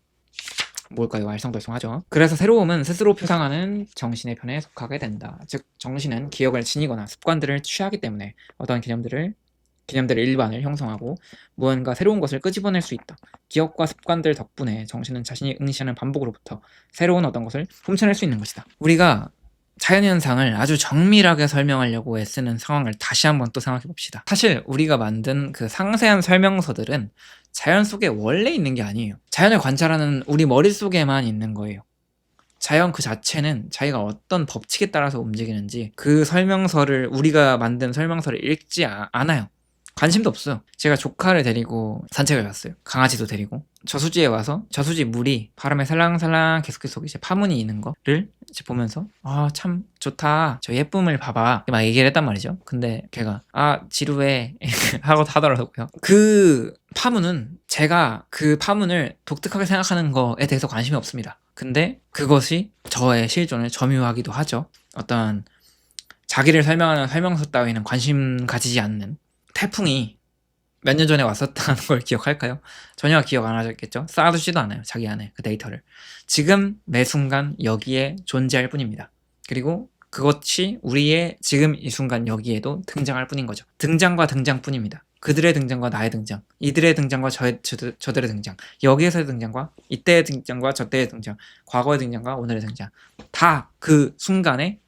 뭘까요? 알쏭달쏭하죠. 그래서 새로움은 스스로 표상하는 정신의 편에 속하게 된다. 즉 정신은 기억을 지니거나 습관들을 취하기 때문에 어떤 개념들의 일반을 형성하고 무언가 새로운 것을 끄집어낼 수 있다. 기억과 습관들 덕분에 정신은 자신이 응시하는 반복으로부터 새로운 어떤 것을 훔쳐낼 수 있는 것이다. 우리가 자연현상을 아주 정밀하게 설명하려고 애쓰는 상황을 다시 한번 또 생각해 봅시다. 사실 우리가 만든 그 상세한 설명서들은 자연 속에 원래 있는 게 아니에요. 자연을 관찰하는 우리 머릿속에만 있는 거예요. 자연 그 자체는 자기가 어떤 법칙에 따라서 움직이는지 그 설명서를 우리가 만든 설명서를 읽지 않아요. 관심도 없어요. 제가 조카를 데리고 산책을 갔어요. 강아지도 데리고. 저수지에 와서 저수지 물이 바람에 살랑살랑 계속 이제 파문이 있는 거를 이제 보면서 참 좋다. 저 예쁨을 봐봐. 막 얘기를 했단 말이죠. 근데 걔가 지루해 하고 하더라고요. 그 파문은 제가 그 파문을 독특하게 생각하는 거에 대해서 관심이 없습니다. 근데 그것이 저의 실존을 점유하기도 하죠. 어떤 자기를 설명하는 설명서 따위는 관심 가지지 않는 태풍이 몇 년 전에 왔었다는 걸 기억할까요? 전혀 기억 안 하셨겠죠? 쌓아두지도 않아요. 자기 안에 그 데이터를. 지금 매 순간 여기에 존재할 뿐입니다. 그리고 그것이 우리의 지금 이 순간 여기에도 등장할 뿐인 거죠. 등장과 등장뿐입니다. 그들의 등장과 나의 등장, 이들의 등장과 저들의 등장, 여기에서의 등장과 이때의 등장과 저때의 등장, 과거의 등장과 오늘의 등장, 다 그 순간에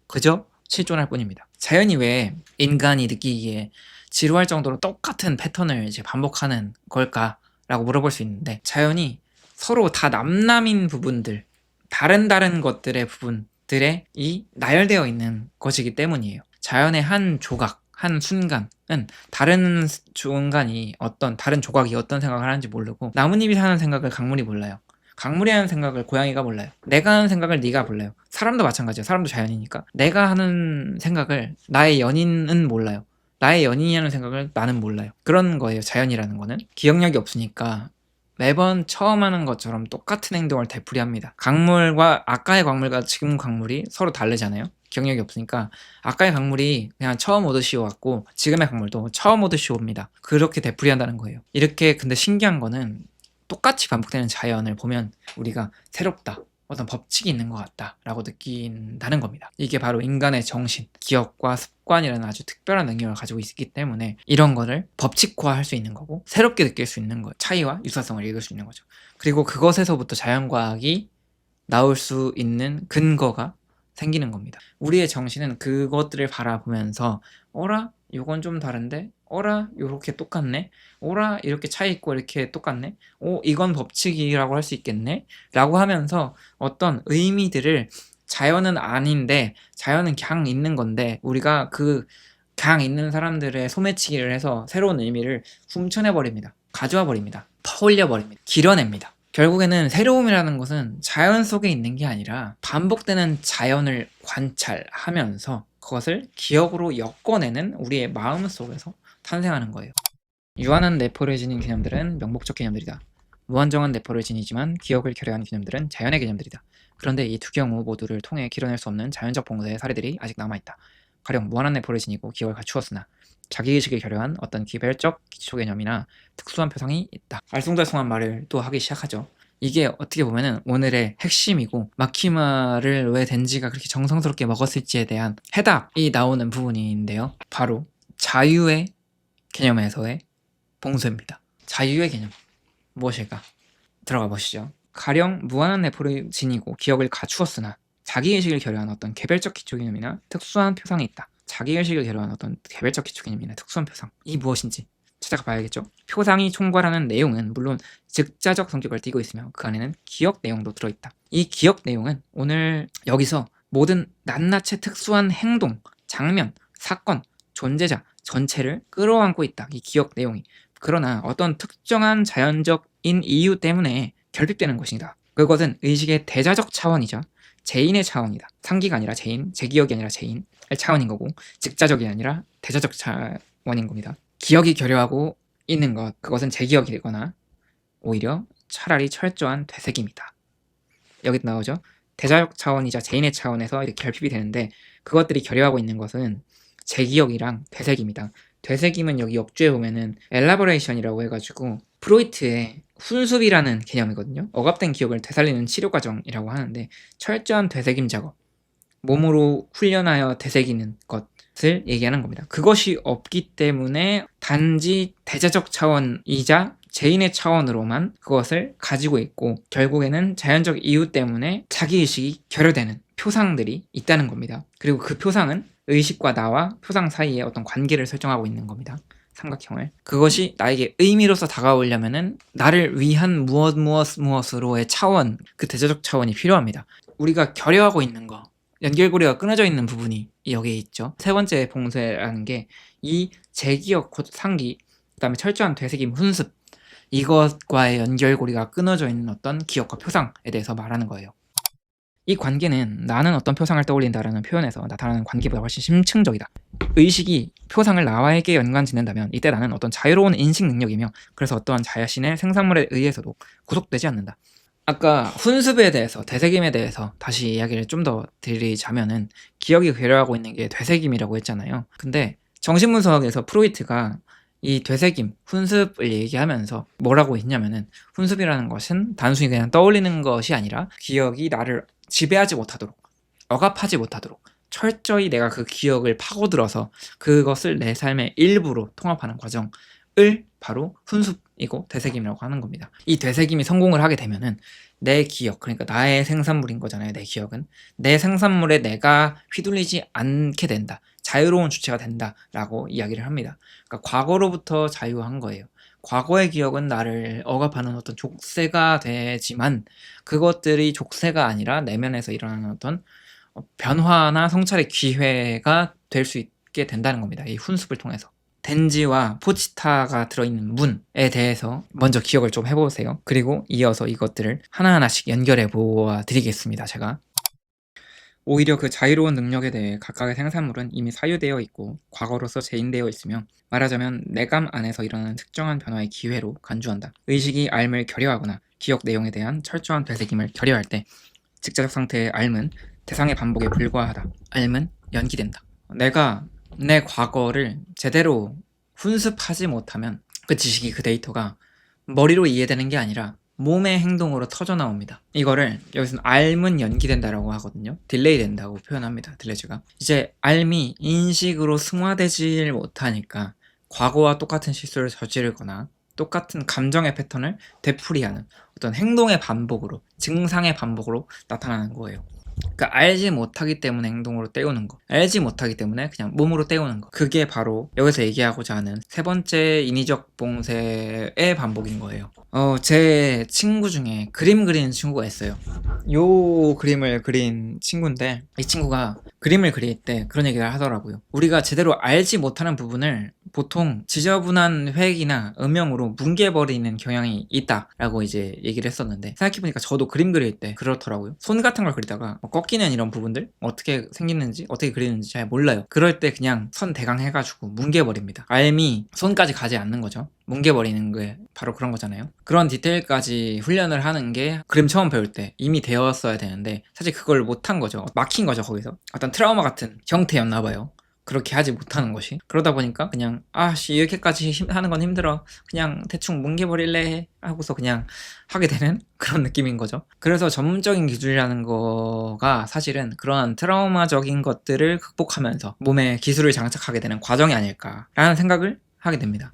그저 실존할 뿐입니다. 자연이 왜 인간이 느끼기에 지루할 정도로 똑같은 패턴을 이제 반복하는 걸까라고 물어볼 수 있는데, 자연이 서로 다 남남인 부분들, 다른 것들의 부분들에 이 나열되어 있는 것이기 때문이에요. 자연의 한 조각, 한 순간은 다른 순간이 다른 조각이 어떤 생각을 하는지 모르고, 나뭇잎이 하는 생각을 강물이 몰라요. 강물이 하는 생각을 고양이가 몰라요. 내가 하는 생각을 네가 몰라요. 사람도 마찬가지예요. 사람도 자연이니까. 내가 하는 생각을 나의 연인은 몰라요. 나의 연인이 하는 생각을 나는 몰라요. 그런 거예요. 자연이라는 거는. 기억력이 없으니까 매번 처음 하는 것처럼 똑같은 행동을 되풀이합니다. 아까의 광물과 지금 광물이 서로 다르잖아요. 기억력이 없으니까 아까의 광물이 그냥 처음 오듯이 왔고, 지금의 광물도 처음 오듯이 옵니다. 그렇게 되풀이한다는 거예요. 이렇게 근데 신기한 거는 똑같이 반복되는 자연을 보면 우리가 새롭다, 어떤 법칙이 있는 것 같다 라고 느낀다는 겁니다. 이게 바로 인간의 정신, 기억과 습관이라는 아주 특별한 능력을 가지고 있기 때문에 이런 거를 법칙화할 수 있는 거고, 새롭게 느낄 수 있는 거예요. 차이와 유사성을 읽을 수 있는 거죠. 그리고 그것에서부터 자연과학이 나올 수 있는 근거가 생기는 겁니다. 우리의 정신은 그것들을 바라보면서 어라? 이건 좀 다른데? 어라? 요렇게 똑같네? 어라? 이렇게 차이 있고 이렇게 똑같네? 이건 법칙이라고 할 수 있겠네? 라고 하면서 어떤 의미들을, 자연은 아닌데 자연은 그냥 있는 건데 우리가 그 그냥 있는 사람들의 소매치기를 해서 새로운 의미를 훔쳐내버립니다. 가져와 버립니다. 퍼올려 버립니다. 길어냅니다. 결국에는 새로움이라는 것은 자연 속에 있는 게 아니라 반복되는 자연을 관찰하면서 그것을 기억으로 엮어내는 우리의 마음 속에서 탄생하는 거예요. 유한한 내포를 지닌 개념들은 명목적 개념들이다. 무한정한 내포를 지니지만 기억을 결여한 개념들은 자연의 개념들이다. 그런데 이 두 경우 모두를 통해 길어낼 수 없는 자연적 봉쇄의 사례들이 아직 남아있다. 가령 무한한 내포를 지니고 기억을 갖추었으나 자기의식을 결여한 어떤 기별적 기초개념이나 특수한 표상이 있다. 알쏭달쏭한 말을 또 하기 시작하죠. 이게 어떻게 보면은 오늘의 핵심이고, 마키마를 왜 덴지가 그렇게 정성스럽게 먹었을지에 대한 해답이 나오는 부분인데요. 바로 자유의 개념에서의 봉쇄입니다. 자유의 개념 무엇일까? 들어가 보시죠. 가령 무한한 내포를 지니고 기억을 갖추었으나 자기의식을 결여한 어떤 개별적 기초개념이나 특수한 표상이 있다. 자기의식을 결여한 어떤 개별적 기초개념이나 특수한 표상, 이 무엇인지 찾아가 봐야겠죠. 표상이 총괄하는 내용은 물론 즉자적 성격을 띠고 있으며 그 안에는 기억 내용도 들어있다. 이 기억 내용은 오늘 여기서 모든 낱낱이 특수한 행동, 장면, 사건, 존재자 전체를 끌어안고 있다. 이 기억 내용이. 그러나 어떤 특정한 자연적인 이유 때문에 결핍되는 것이다. 그것은 의식의 대자적 차원이자 재인의 차원이다. 상기가 아니라 재인, 재기억이 아니라 재인의 차원인 거고, 즉자적이 아니라 대자적 차원인 겁니다. 기억이 결여하고 있는 것, 그것은 재기억이 되거나 오히려 차라리 철저한 되새김이다. 여기 나오죠. 대자적 차원이자 재인의 차원에서 이렇게 결핍이 되는데, 그것들이 결여하고 있는 것은 재기억이랑 되새김이다. 되새김은 여기 역주에 보면은 엘라보레이션이라고 해가지고 프로이트의 훈수비라는 개념이거든요. 억압된 기억을 되살리는 치료 과정이라고 하는데, 철저한 되새김 작업, 몸으로 훈련하여 되새기는 것을 얘기하는 겁니다. 그것이 없기 때문에 단지 대자적 차원이자 재인의 차원으로만 그것을 가지고 있고, 결국에는 자연적 이유 때문에 자기의식이 결여되는 표상들이 있다는 겁니다. 그리고 그 표상은 의식과 나와 표상 사이에 어떤 관계를 설정하고 있는 겁니다. 삼각형을. 그것이 나에게 의미로서 다가오려면은 나를 위한 무엇으로의 차원, 그 대자적 차원이 필요합니다. 우리가 결여하고 있는 거, 연결고리가 끊어져 있는 부분이 여기에 있죠. 세 번째 봉쇄라는 게 이 재기억 곧 상기, 그다음에 철저한 되새김, 훈습, 이것과의 연결고리가 끊어져 있는 어떤 기억과 표상에 대해서 말하는 거예요. 이 관계는 나는 어떤 표상을 떠올린다라는 표현에서 나타나는 관계보다 훨씬 심층적이다. 의식이 표상을 나와에게 연관짓는다면 이때 나는 어떤 자유로운 인식 능력이며 그래서 어떠한 자신의 생산물에 의해서도 구속되지 않는다. 아까 훈습에 대해서, 되새김에 대해서 다시 이야기를 좀 더 드리자면은 기억이 괴로워하고 있는 게 되새김이라고 했잖아요. 근데 정신분석에서 프로이트가 이 되새김, 훈습을 얘기하면서 뭐라고 했냐면은 훈습이라는 것은 단순히 그냥 떠올리는 것이 아니라 기억이 나를 지배하지 못하도록, 억압하지 못하도록 철저히 내가 그 기억을 파고들어서 그것을 내 삶의 일부로 통합하는 과정을 바로 훈습이고 되새김이라고 하는 겁니다. 이 되새김이 성공을 하게 되면은 내 기억, 그러니까 나의 생산물인 거잖아요. 내 기억은 내 생산물에 내가 휘둘리지 않게 된다, 자유로운 주체가 된다라고 이야기를 합니다. 그러니까 과거로부터 자유한 거예요. 과거의 기억은 나를 억압하는 어떤 족쇄가 되지만 그것들이 족쇄가 아니라 내면에서 일어나는 어떤 변화나 성찰의 기회가 될 수 있게 된다는 겁니다. 이 훈습을 통해서. 덴지와 포치타가 들어있는 문에 대해서 먼저 기억을 좀 해보세요. 그리고 이어서 이것들을 하나하나씩 연결해 보아 드리겠습니다. 제가 오히려 그 자유로운 능력에 대해 각각의 생산물은 이미 사유되어 있고 과거로서 재인되어 있으며 말하자면 내감 안에서 일어나는 특정한 변화의 기회로 간주한다. 의식이 알을 결여하거나 기억 내용에 대한 철저한 되새김을 결여할 때 직자적 상태의 알은 대상의 반복에 불과하다. 알은 연기된다. 내가 내 과거를 제대로 훈습하지 못하면 그 지식이, 그 데이터가 머리로 이해되는 게 아니라 몸의 행동으로 터져 나옵니다. 이거를 여기서는 알은 연기된다라고 하거든요. 딜레이 된다고 표현합니다. 딜레이가. 이제 알이 인식으로 승화되지 못하니까 과거와 똑같은 실수를 저지르거나 똑같은 감정의 패턴을 되풀이하는 어떤 행동의 반복으로, 증상의 반복으로 나타나는 거예요. 그러니까 알지 못하기 때문에 행동으로 때우는 거, 알지 못하기 때문에 그냥 몸으로 때우는 거, 그게 바로 여기서 얘기하고자 하는 세 번째 인위적 봉쇄의 반복인 거예요. 제 친구 중에 그림 그리는 친구가 있어요. 요 그림을 그린 친구인데 이 친구가 그림을 그릴 때 그런 얘기를 하더라고요. 우리가 제대로 알지 못하는 부분을 보통 지저분한 회기나 음영으로 뭉개버리는 경향이 있다라고 이제 얘기를 했었는데, 생각해보니까 저도 그림 그릴 때 그렇더라고요. 손 같은 걸 그리다가 꺾이는 이런 부분들 어떻게 생기는지, 어떻게 그리는지 잘 몰라요. 그럴 때 그냥 선 대강 해가지고 뭉개버립니다. 알미 손까지 가지 않는 거죠. 뭉개버리는 게 바로 그런 거잖아요. 그런 디테일까지 훈련을 하는 게 그림 처음 배울 때 이미 되었어야 되는데 사실 그걸 못한 거죠. 막힌 거죠. 거기서 어떤 트라우마 같은 형태였나 봐요. 그렇게 하지 못하는 것이. 그러다 보니까 그냥 아씨 이렇게까지 하는 건 힘들어, 그냥 대충 뭉개버릴래 하고서 그냥 하게 되는 그런 느낌인 거죠. 그래서 전문적인 기술이라는 거가 사실은 그런 트라우마적인 것들을 극복하면서 몸에 기술을 장착하게 되는 과정이 아닐까라는 생각을 하게 됩니다.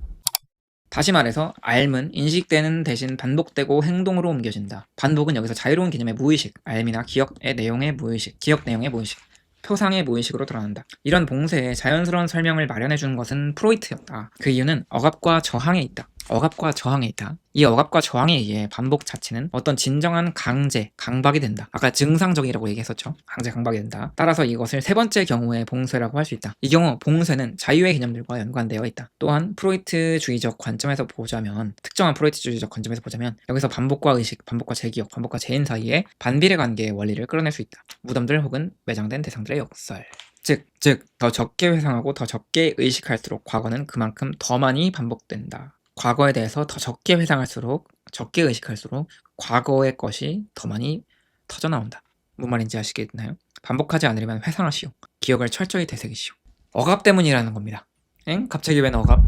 다시 말해서 알은 인식되는 대신 반복되고 행동으로 옮겨진다. 반복은 여기서 자유로운 개념의 무의식, 알미나 기억의 내용의 무의식, 기억 내용의 무의식, 표상의 무의식으로 드러난다. 이런 봉쇄에 자연스러운 설명을 마련해 준 것은 프로이트였다. 그 이유는 억압과 저항에 있다. 억압과 저항에 있다. 이 억압과 저항에 의해 반복 자체는 어떤 진정한 강제, 강박이 된다. 아까 증상적이라고 얘기했었죠. 강제, 강박이 된다. 따라서 이것을 세 번째 경우의 봉쇄라고 할 수 있다. 이 경우 봉쇄는 자유의 개념들과 연관되어 있다. 또한 프로이트주의적 관점에서 보자면, 특정한 프로이트주의적 관점에서 보자면 여기서 반복과 의식, 반복과 재기억, 반복과 재인 사이에 반비례 관계의 원리를 끌어낼 수 있다. 무덤들 혹은 매장된 대상들의 역설. 즉, 더 적게 회상하고 더 적게 의식할수록 과거는 그만큼 더 많이 반복된다. 과거에 대해서 더 적게 회상할수록, 적게 의식할수록 과거의 것이 더 많이 터져나온다. 뭔 말인지 아시겠나요? 반복하지 않으려면 회상하시오. 기억을 철저히 되새기시오. 억압 때문이라는 겁니다. 엥? 갑자기 웬 억압?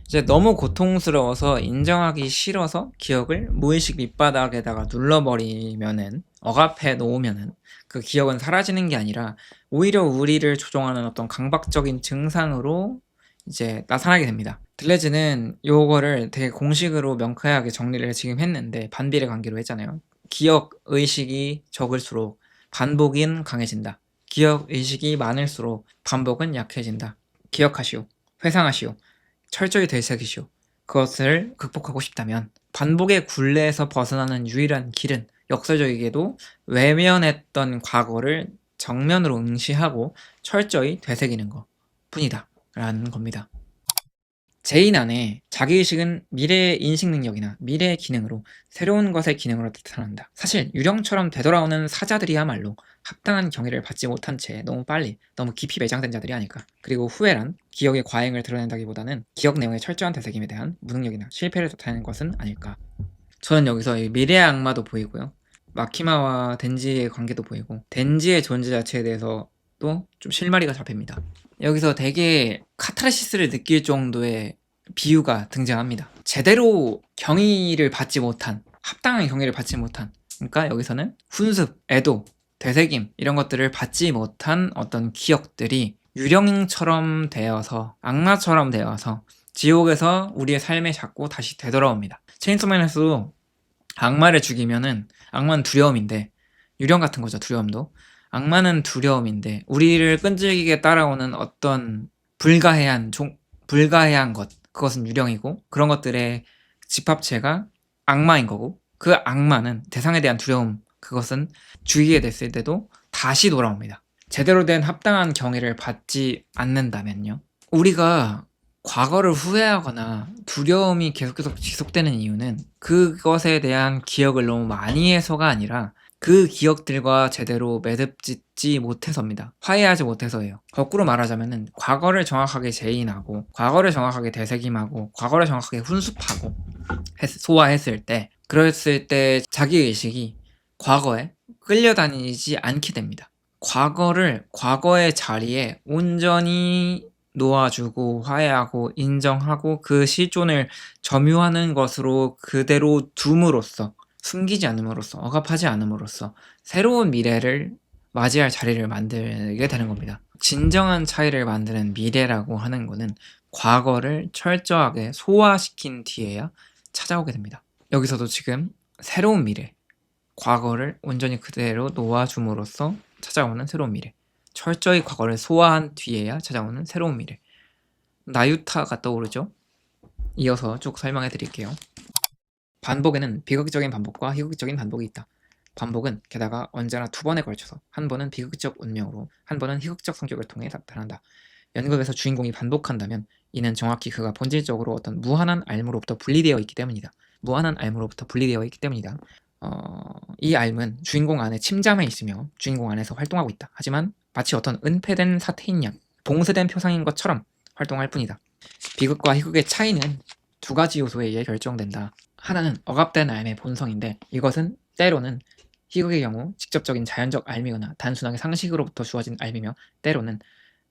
이제 너무 고통스러워서 인정하기 싫어서 기억을 무의식 밑바닥에다가 눌러버리면은, 억압해 놓으면은 그 기억은 사라지는 게 아니라 오히려 우리를 조종하는 어떤 강박적인 증상으로 이제 나타나게 됩니다. 들레즈는 요거를 되게 공식으로 명쾌하게 정리를 지금 했는데 반비례 관계로 했잖아요. 기억 의식이 적을수록 반복은 강해진다. 기억 의식이 많을수록 반복은 약해진다. 기억하시오. 회상하시오. 철저히 되새기시오. 그것을 극복하고 싶다면 반복의 굴레에서 벗어나는 유일한 길은 역설적이게도 외면했던 과거를 정면으로 응시하고 철저히 되새기는 것 뿐이다 라는 겁니다. 제인 안에 자기의식은 미래의 인식 능력이나 미래의 기능으로 새로운 것의 기능으로 나타난다. 사실 유령처럼 되돌아오는 사자들이야말로 합당한 경의를 받지 못한 채 너무 빨리 너무 깊이 매장된 자들이 아닐까. 그리고 후회란 기억의 과잉을 드러낸다기보다는 기억 내용의 철저한 되새김에 대한 무능력이나 실패를 나타내는 것은 아닐까. 저는 여기서 이 미래의 악마도 보이고요, 마키마와 덴지의 관계도 보이고, 덴지의 존재 자체에 대해서도 좀 실마리가 잡힙니다. 여기서 되게 카타르시스를 느낄 정도의 비유가 등장합니다. 제대로 경의를 받지 못한, 합당한 경의를 받지 못한, 그러니까 여기서는 훈습, 애도, 되새김 이런 것들을 받지 못한 어떤 기억들이 유령처럼 되어서, 악마처럼 되어서 지옥에서 우리의 삶에 자꾸 다시 되돌아옵니다. 체인소맨에서도 악마를 죽이면은, 악마는 두려움인데, 유령 같은 거죠, 두려움도. 악마는 두려움인데 우리를 끈질기게 따라오는 어떤 불가해한 것, 그것은 유령이고, 그런 것들의 집합체가 악마인 거고, 그 악마는, 대상에 대한 두려움, 그것은 죽이게 됐을 때도 다시 돌아옵니다. 제대로 된 합당한 경의를 받지 않는다면요, 우리가 과거를 후회하거나 두려움이 계속 지속되는 이유는 그것에 대한 기억을 너무 많이 해서가 아니라 그 기억들과 제대로 매듭짓지 못해서입니다. 화해하지 못해서예요. 거꾸로 말하자면은 과거를 정확하게 재인하고, 과거를 정확하게 되새김하고, 과거를 정확하게 훈습하고 소화했을 때, 그랬을 때 자기의식이 과거에 끌려다니지 않게 됩니다. 과거의 자리에 온전히 놓아주고 화해하고 인정하고 그 실존을 점유하는 것으로 그대로 둠으로써, 숨기지 않음으로써, 억압하지 않음으로써 새로운 미래를 맞이할 자리를 만들게 되는 겁니다. 진정한 차이를 만드는 미래라고 하는 거는 과거를 철저하게 소화시킨 뒤에야 찾아오게 됩니다. 여기서도 지금 새로운 미래, 과거를 온전히 그대로 놓아줌으로써 찾아오는 새로운 미래, 철저히 과거를 소화한 뒤에야 찾아오는 새로운 미래, 나유타가 떠오르죠? 이어서 쭉 설명해 드릴게요. 반복에는 비극적인 반복과 희극적인 반복이 있다. 반복은 게다가 언제나 두 번에 걸쳐서, 한 번은 비극적 운명으로, 한 번은 희극적 성격을 통해 나타난다. 연극에서 주인공이 반복한다면 이는 정확히 그가 본질적으로 어떤 무한한 알무로부터 분리되어 있기 때문이다. 이 알무는 주인공 안에 침잠해 있으며 주인공 안에서 활동하고 있다. 하지만 마치 어떤 은폐된 사태인 양, 봉쇄된 표상인 것처럼 활동할 뿐이다. 비극과 희극의 차이는 두 가지 요소에 의해 결정된다. 하나는 억압된 알의 본성인데, 이것은 때로는 희극의 경우 직접적인 자연적 알미거나 단순하게 상식으로부터 주어진 알미며, 때로는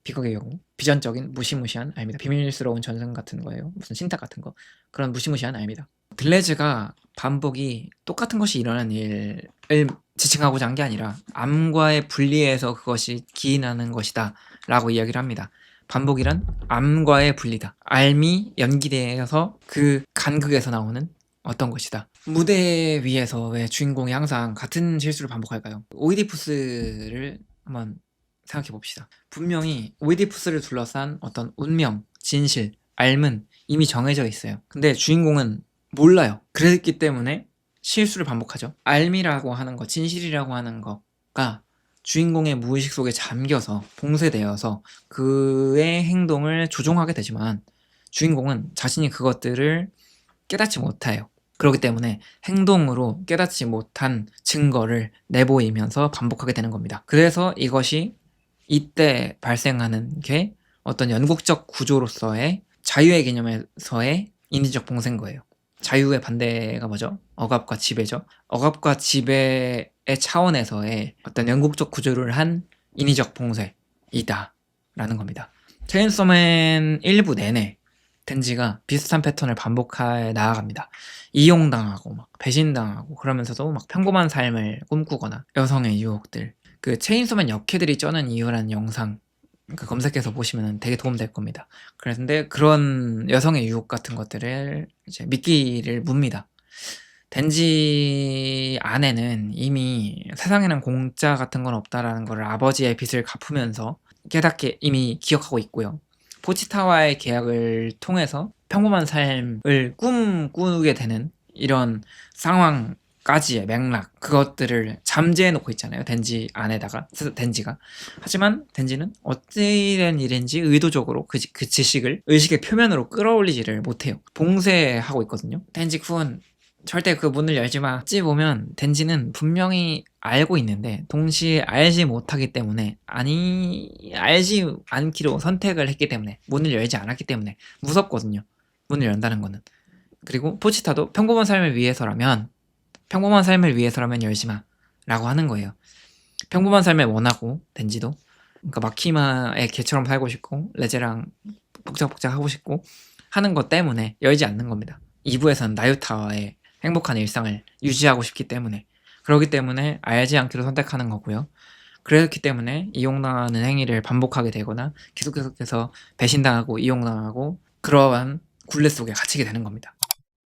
비극의 경우 비전적인 무시무시한 알미다. 비밀스러운 전승 같은 거예요. 무슨 신탁 같은 거. 그런 무시무시한 알미다. 들레즈가 반복이 똑같은 것이 일어나는 일을 지칭하고자 한 게 아니라 암과의 분리에서 그것이 기인하는 것이다 라고 이야기를 합니다. 반복이란 암과의 분리다. 암이 연기되어서 그 간극에서 나오는 어떤 것이다. 무대 위에서 왜 주인공이 항상 같은 실수를 반복할까요? 오이디푸스를 한번 생각해 봅시다. 분명히 오이디푸스를 둘러싼 어떤 운명, 진실, 알은 이미 정해져 있어요. 근데 주인공은 몰라요. 그랬기 때문에 실수를 반복하죠. 알미라고 하는 거, 진실이라고 하는 거가 주인공의 무의식 속에 잠겨서 봉쇄되어서 그의 행동을 조종하게 되지만, 주인공은 자신이 그것들을 깨닫지 못해요. 그렇기 때문에 행동으로 깨닫지 못한 증거를 내보이면서 반복하게 되는 겁니다. 그래서 이것이 이때 발생하는 게 어떤 연극적 구조로서의 자유의 개념에서의 인지적 봉쇄인 거예요. 자유의 반대가 뭐죠? 억압과 지배죠. 억압과 지배의 차원에서의 어떤 연극적 구조를 한 인위적 봉쇄이다 라는 겁니다. 체인소맨 1부 내내 덴지가 비슷한 패턴을 반복해 나아갑니다. 이용당하고 막 배신당하고, 그러면서도 막 평범한 삶을 꿈꾸거나, 여성의 유혹들, 그 체인소맨 역캐들이 쩌는 이유라는 영상 그 검색해서 보시면 되게 도움될 겁니다. 그런데 그런 여성의 유혹 같은 것들을 이제 믿기를 뭅니다. 덴지 안에는 이미 세상에는 공짜 같은 건 없다라는 걸 아버지의 빚을 갚으면서 깨닫게 이미 기억하고 있고요. 포치타와의 계약을 통해서 평범한 삶을 꿈꾸게 되는 이런 상황 전까지의 맥락 그것들을 잠재해 놓고 있잖아요. 덴지 안에다가 덴지가. 하지만 덴지는 어찌된 일인지 의도적으로 그 지식을 의식의 표면으로 끌어올리지를 못해요. 봉쇄하고 있거든요. 덴지 쿤 절대 그 문을 열지 마. 어찌 보면 덴지는 분명히 알고 있는데 동시에 알지 못하기 때문에 알지 않기로 선택을 했기 때문에 문을 열지 않았기 때문에 무섭거든요. 문을 연다는 거는. 그리고 포치타도 평범한 삶을 위해서라면 열지 마 라고 하는 거예요. 평범한 삶을 원하고 덴지도 그러니까 마키마의 개처럼 살고 싶고 레제랑 복작복작 하고 싶고 하는 것 때문에 열지 않는 겁니다. 2부에서는 나유타와의 행복한 일상을 유지하고 싶기 때문에 그렇기 때문에 알지 않기로 선택하는 거고요. 그렇기 때문에 이용당하는 행위를 반복하게 되거나 계속해서 배신당하고 이용당하고 그러한 굴레 속에 갇히게 되는 겁니다.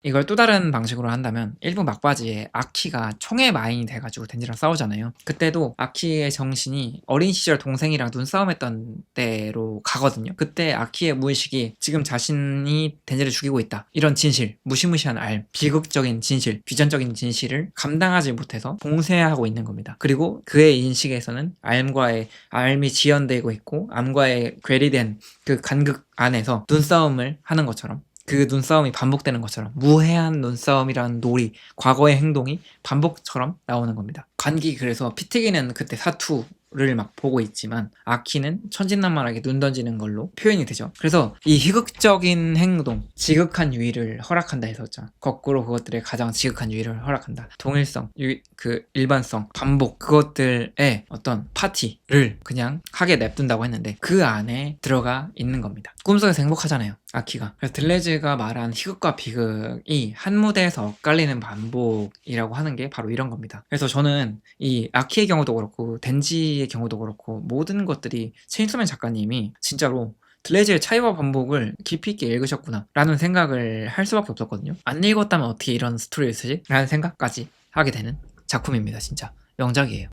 이걸 또 다른 방식으로 한다면 1부 막바지에 아키가 총에 마인이 돼가지고 덴지랑 싸우잖아요. 그때도 아키의 정신이 어린 시절 동생이랑 눈싸움했던 때로 가거든요. 그때 아키의 무의식이 지금 자신이 덴지를 죽이고 있다 이런 진실, 무시무시한 비극적인 진실, 비전적인 진실을 감당하지 못해서 봉쇄하고 있는 겁니다. 그리고 그의 인식에서는 알미 지연되고 있고 암과의 괴리된 그 간극 안에서 눈싸움을 하는 것처럼 그 눈싸움이 반복되는 것처럼 무해한 눈싸움이라는 놀이, 과거의 행동이 반복처럼 나오는 겁니다. 관기 그래서 피트기는 그때 사투를 막 보고 있지만 아키는 천진난만하게 눈 던지는 걸로 표현이 되죠. 그래서 이 희극적인 행동, 지극한 유의를 허락한다 했었죠. 거꾸로 그것들의 가장 지극한 유의를 허락한다. 동일성, 그 일반성, 반복 그것들의 어떤 파티를 그냥 하게 냅둔다고 했는데 그 안에 들어가 있는 겁니다. 꿈속에서 행복하잖아요. 아키가. 그래서 들레즈가 말한 희극과 비극이 한 무대에서 엇갈리는 반복이라고 하는 게 바로 이런 겁니다. 그래서 저는 이 아키의 경우도 그렇고 덴지의 경우도 그렇고 모든 것들이 체인소맨 작가님이 진짜로 들레즈의 차이와 반복을 깊이 있게 읽으셨구나 라는 생각을 할 수밖에 없었거든요. 안 읽었다면 어떻게 이런 스토리를 쓰지? 라는 생각까지 하게 되는 작품입니다. 진짜 명작이에요.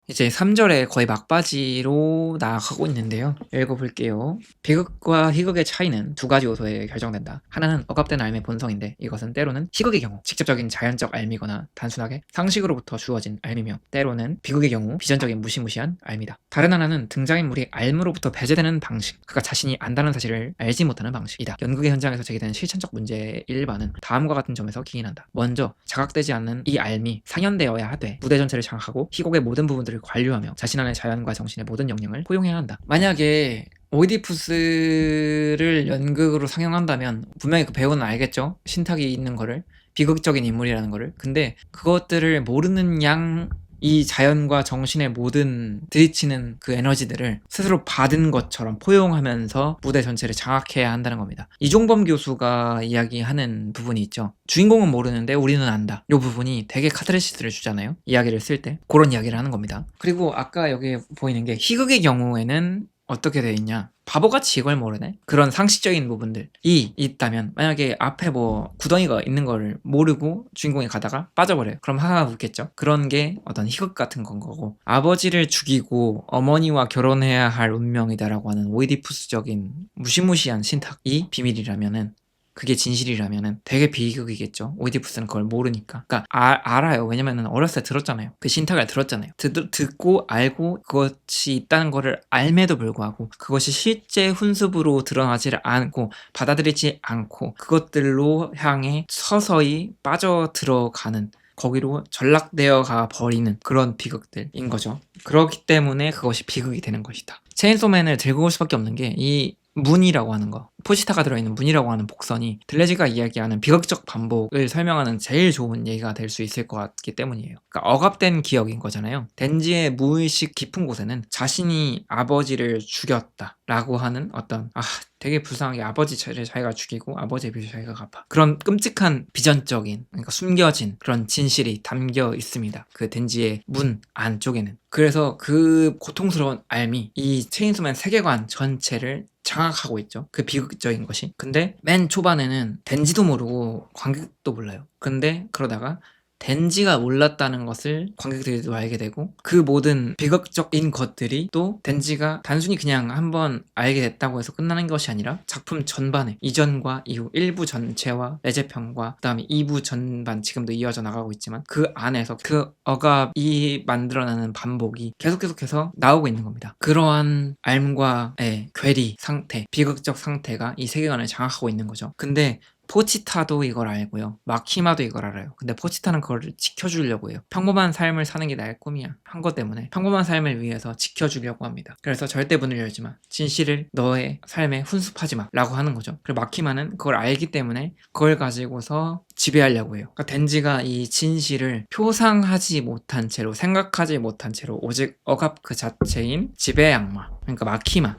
이제 3절에 거의 막바지로 나아가고 있는데요. 읽어볼게요. 비극과 희극의 차이는 두 가지 요소에 결정된다. 하나는 억압된 알미의 본성인데 이것은 때로는 희극의 경우 직접적인 자연적 알미거나 단순하게 상식으로부터 주어진 알미며 때로는 비극의 경우 비전적인 무시무시한 알미다. 다른 하나는 등장인물이 알무로부터 배제되는 방식, 그가 자신이 안다는 사실을 알지 못하는 방식이다. 연극의 현장에서 제기되는 실천적 문제의 일반은 다음과 같은 점에서 기인한다. 먼저 자각되지 않는 이 알미 상연되어야 하되 무대 전체를 장악하고 희곡의 모든 부분들을 관료하며 자신 안의 자연과 정신의 모든 영역을 포용해야 한다. 만약에 오이디푸스를 연극으로 상영한다면 분명히 그 배우는 알겠죠? 신탁이 있는 거를, 비극적인 인물이라는 거를. 근데 그것들을 모르는 양 이 자연과 정신의 모든 들이치는 그 에너지들을 스스로 받은 것처럼 포용하면서 무대 전체를 장악해야 한다는 겁니다. 이종범 교수가 이야기하는 부분이 있죠. 주인공은 모르는데 우리는 안다. 이 부분이 되게 카타르시스를 주잖아요. 이야기를 쓸 때. 그런 이야기를 하는 겁니다. 그리고 아까 여기 보이는 게 희극의 경우에는 어떻게 돼 있냐? 바보같이 이걸 모르네? 그런 상식적인 부분들이 있다면 만약에 앞에 뭐 구덩이가 있는 거를 모르고 주인공이 가다가 빠져버려요. 그럼 하하 웃겠죠? 그런 게 어떤 희극 같은 건 거고 아버지를 죽이고 어머니와 결혼해야 할 운명이다라고 하는 오이디푸스적인 무시무시한 신탁이 비밀이라면은 그게 진실이라면은 되게 비극이겠죠. 오이디푸스는 그걸 모르니까. 그러니까 알아요. 왜냐면은 어렸을 때 들었잖아요. 그 신탁을 들었잖아요. 듣고 알고 그것이 있다는 거를 알매도 불구하고 그것이 실제 훈습으로 드러나지를 않고 받아들이지 않고 그것들로 향해 서서히 빠져 들어가는 거기로 전락되어 가 버리는 그런 비극들인 거죠. 그렇기 때문에 그것이 비극이 되는 것이다. 체인소맨을 들고 올 수밖에 없는 게 이 문이라고 하는 거, 포시타가 들어있는 문이라고 하는 복선이 들레즈가 이야기하는 비극적 반복을 설명하는 제일 좋은 예가 될 수 있을 것 같기 때문이에요. 그러니까 억압된 기억인 거잖아요. 덴지의 무의식 깊은 곳에는 자신이 아버지를 죽였다라고 하는 어떤 되게 불쌍하게 아버지를 자기가 죽이고 아버지의 빚을 자기가 갚아. 그런 끔찍한 비전적인 그러니까 숨겨진 그런 진실이 담겨 있습니다. 그 덴지의 문 안쪽에는. 그래서 그 고통스러운 알미, 이 체인소맨 세계관 전체를 장악하고 있죠. 그 비극적인 것이. 근데 맨 초반에는 덴지도 모르고 관객도 몰라요. 근데 그러다가 덴지가 몰랐다는 것을 관객들도 알게 되고, 그 모든 비극적인 것들이 또 덴지가 단순히 그냥 한번 알게 됐다고 해서 끝나는 것이 아니라 작품 전반에 이전과 이후 1부 전체와 레제편과 그 다음에 2부 전반 지금도 이어져 나가고 있지만 그 안에서 그 억압이 만들어내는 반복이 계속해서 나오고 있는 겁니다. 그러한 알과 괴리 상태, 비극적 상태가 이 세계관을 장악하고 있는 거죠. 근데 포치타도 이걸 알고요. 마키마도 이걸 알아요. 근데 포치타는 그걸 지켜주려고 해요. 평범한 삶을 사는 게 나의 꿈이야. 한 것 때문에 평범한 삶을 위해서 지켜주려고 합니다. 그래서 절대 문을 열지 마. 진실을 너의 삶에 훈수하지 마. 라고 하는 거죠. 그리고 마키마는 그걸 알기 때문에 그걸 가지고서 지배하려고 해요. 그러니까 덴지가 이 진실을 표상하지 못한 채로, 생각하지 못한 채로 오직 억압 그 자체인 지배의 악마, 그러니까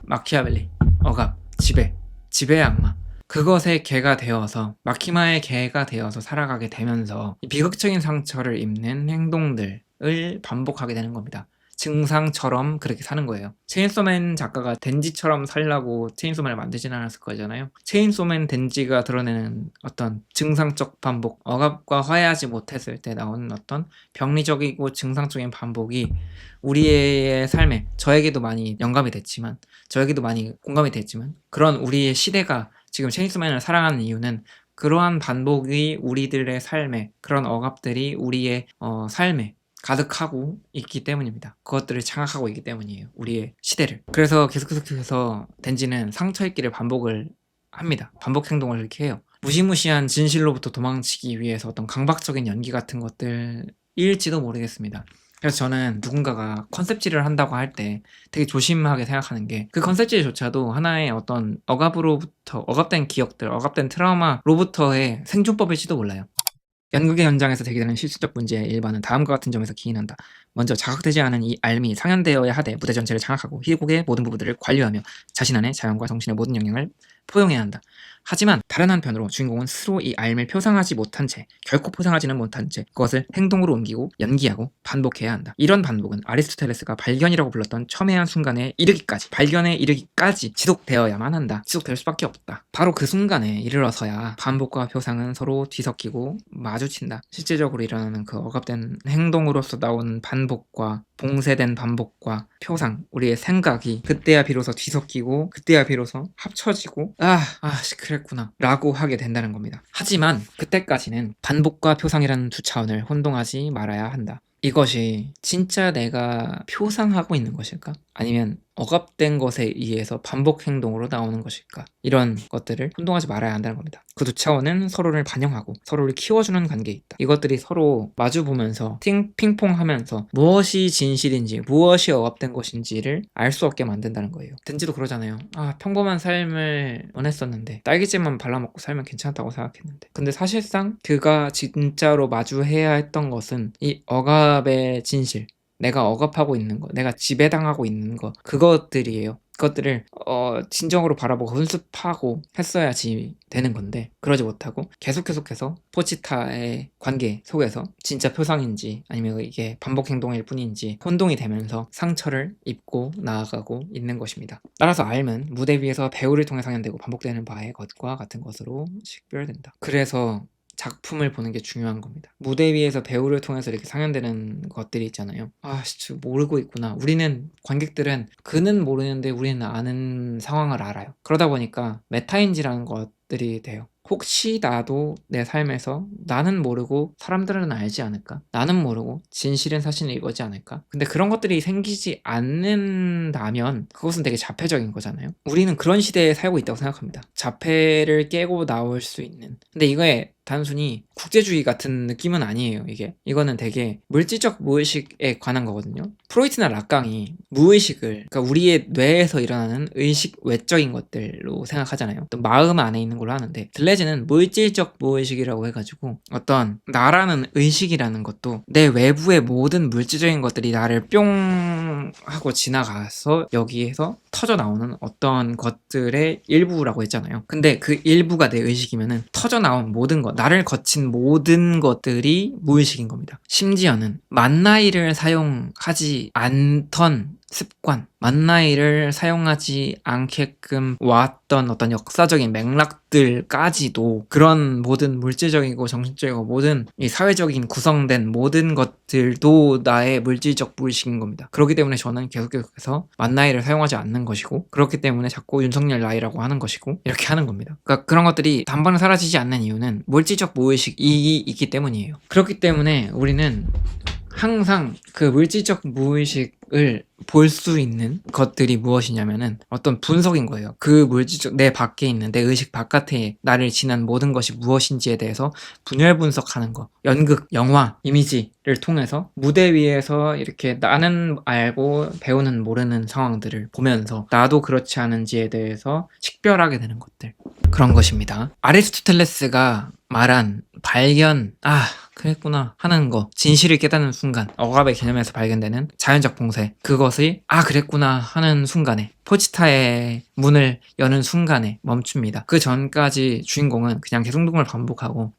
마키아벨리, 억압, 지배의 악마, 그것의 개가 되어서, 마키마의 개가 되어서 살아가게 되면서 이 비극적인 상처를 입는 행동들을 반복하게 되는 겁니다. 증상처럼 그렇게 사는 거예요. 체인소맨 작가가 덴지처럼 살라고 체인소맨을 만들진 않았을 거잖아요. 체인소맨 덴지가 드러내는 어떤 증상적 반복, 억압과 화해하지 못했을 때 나오는 어떤 병리적이고 증상적인 반복이 우리의 삶에, 저에게도 많이 영감이 됐지만, 저에게도 많이 공감이 됐지만, 그런 우리의 시대가 지금 체인소맨을 사랑하는 이유는 그러한 반복이 우리들의 삶에, 그런 억압들이 우리의 삶에 가득하고 있기 때문입니다. 그것들을 장악하고 있기 때문이에요. 우리의 시대를. 그래서 계속해서 덴지는 상처 입기를 반복을 합니다. 반복 행동을 이렇게 해요. 무시무시한 진실로부터 도망치기 위해서 어떤 강박적인 연기 같은 것들일지도 모르겠습니다. 그래서 저는 누군가가 컨셉질을 한다고 할 때 되게 조심하게 생각하는 게, 그 컨셉질조차도 하나의 어떤 억압으로부터, 억압된 기억들, 억압된 트라우마로부터의 생존법일지도 몰라요. 연극의 현장에서 제기되는 실질적 문제의 일반은 다음과 같은 점에서 기인한다. 먼저 자극되지 않은 이 알미 상연되어야 하되 무대 전체를 장악하고 희곡의 모든 부분들을 관리하며 자신 안의 자연과 정신의 모든 영향을 포용해야 한다. 하지만 다른 한편으로 주인공은 스스로 이 알미를 표상하지 못한 채, 결코 포상하지는 못한 채 그것을 행동으로 옮기고 연기하고 반복해야 한다. 이런 반복은 아리스토텔레스가 발견이라고 불렀던 첨예한 순간에 이르기까지, 발견에 이르기까지 지속되어야만 한다. 지속될 수밖에 없다. 바로 그 순간에 이르러서야 반복과 표상은 서로 뒤섞이고 마주친다. 실제적으로 일어나는 그 억압된 행동으로서 나오는 반복과 봉쇄된 반복과 표상, 우리의 생각이 그때야 비로소 뒤섞이고 그때야 비로소 합쳐지고 그랬구나 라고 하게 된다는 겁니다. 하지만 그때까지는 반복과 표상이라는 두 차원을 혼동하지 말아야 한다. 이것이 진짜 내가 표상하고 있는 것일까? 아니면 억압된 것에 의해서 반복 행동으로 나오는 것일까? 이런 것들을 혼동하지 말아야 한다는 겁니다. 그 두 차원은 서로를 반영하고 서로를 키워주는 관계에 있다. 이것들이 서로 마주보면서 핑퐁하면서 무엇이 진실인지 무엇이 억압된 것인지를 알 수 없게 만든다는 거예요. 덴지도 그러잖아요. 평범한 삶을 원했었는데 딸기잼만 발라먹고 살면 괜찮다고 생각했는데, 근데 사실상 그가 진짜로 마주해야 했던 것은 이 억압의 진실, 내가 억압하고 있는 거, 내가 지배당하고 있는 거, 그것들이에요. 그것들을 진정으로 바라보고 훈습하고 했어야지 되는 건데, 그러지 못하고 계속해서 포치타의 관계 속에서 진짜 표상인지 아니면 이게 반복 행동일 뿐인지 혼동이 되면서 상처를 입고 나아가고 있는 것입니다. 따라서 알은 무대 위에서 배우를 통해 상연되고 반복되는 바의 것과 같은 것으로 식별된다. 그래서 작품을 보는 게 중요한 겁니다. 무대 위에서 배우를 통해서 이렇게 상연되는 것들이 있잖아요. 진짜 모르고 있구나. 우리는, 관객들은 그는 모르는데 우리는 아는 상황을 알아요. 그러다 보니까 메타인지라는 것들이 돼요. 혹시 나도 내 삶에서 나는 모르고 사람들은 알지 않을까? 나는 모르고 진실은 사실은 이거지 않을까? 근데 그런 것들이 생기지 않는다면 그것은 되게 자폐적인 거잖아요. 우리는 그런 시대에 살고 있다고 생각합니다. 자폐를 깨고 나올 수 있는. 근데 이거에 단순히 국제주의 같은 느낌은 아니에요. 이거는 되게 물질적 무의식에 관한 거거든요. 프로이트나 락강이 무의식을, 그러니까 우리의 뇌에서 일어나는 의식 외적인 것들로 생각하잖아요. 또 마음 안에 있는 걸로 하는데, 들레즈는 물질적 무의식이라고 해가지고 어떤 나라는 의식이라는 것도 내 외부의 모든 물질적인 것들이 나를 뿅 하고 지나가서 여기에서 터져 나오는 어떤 것들의 일부라고 했잖아요. 근데 그 일부가 내 의식이면은 터져 나온 모든 것, 나를 거친 모든 것들이 무의식인 겁니다. 심지어는 만나이를 사용하지 않던 습관, 만나이를 사용하지 않게끔 왔던 어떤 역사적인 맥락들까지도 그런 모든 물질적이고 정신적이고 모든 이 사회적인 구성된 모든 것들도 나의 물질적 무의식인 겁니다. 그렇기 때문에 저는 계속해서 만나이를 사용하지 않는 것이고 그렇기 때문에 자꾸 윤석열 나이라고 하는 것이고 이렇게 하는 겁니다. 그러니까 그런 것들이 단번에 사라지지 않는 이유는 물질적 무의식이 있기 때문이에요. 그렇기 때문에 우리는 항상 그 물질적 무의식을 볼 수 있는 것들이 무엇이냐면은 어떤 분석인 거예요. 그 물질적 내 밖에 있는 내 의식 바깥에 나를 지난 모든 것이 무엇인지에 대해서 분열 분석하는 거. 연극, 영화, 이미지를 통해서 무대 위에서 이렇게 나는 알고 배우는 모르는 상황들을 보면서 나도 그렇지 않은지에 대해서 식별하게 되는 것들. 그런 것입니다. 아리스토텔레스가 말한 발견, 그랬구나 하는 거, 진실을 깨닫는 순간, 억압의 개념에서 발견되는 자연적 봉쇄, 그것이 그랬구나 하는 순간에, 포치타의 문을 여는 순간에 멈춥니다. 그 전까지 주인공은 그냥 개성동을 반복하고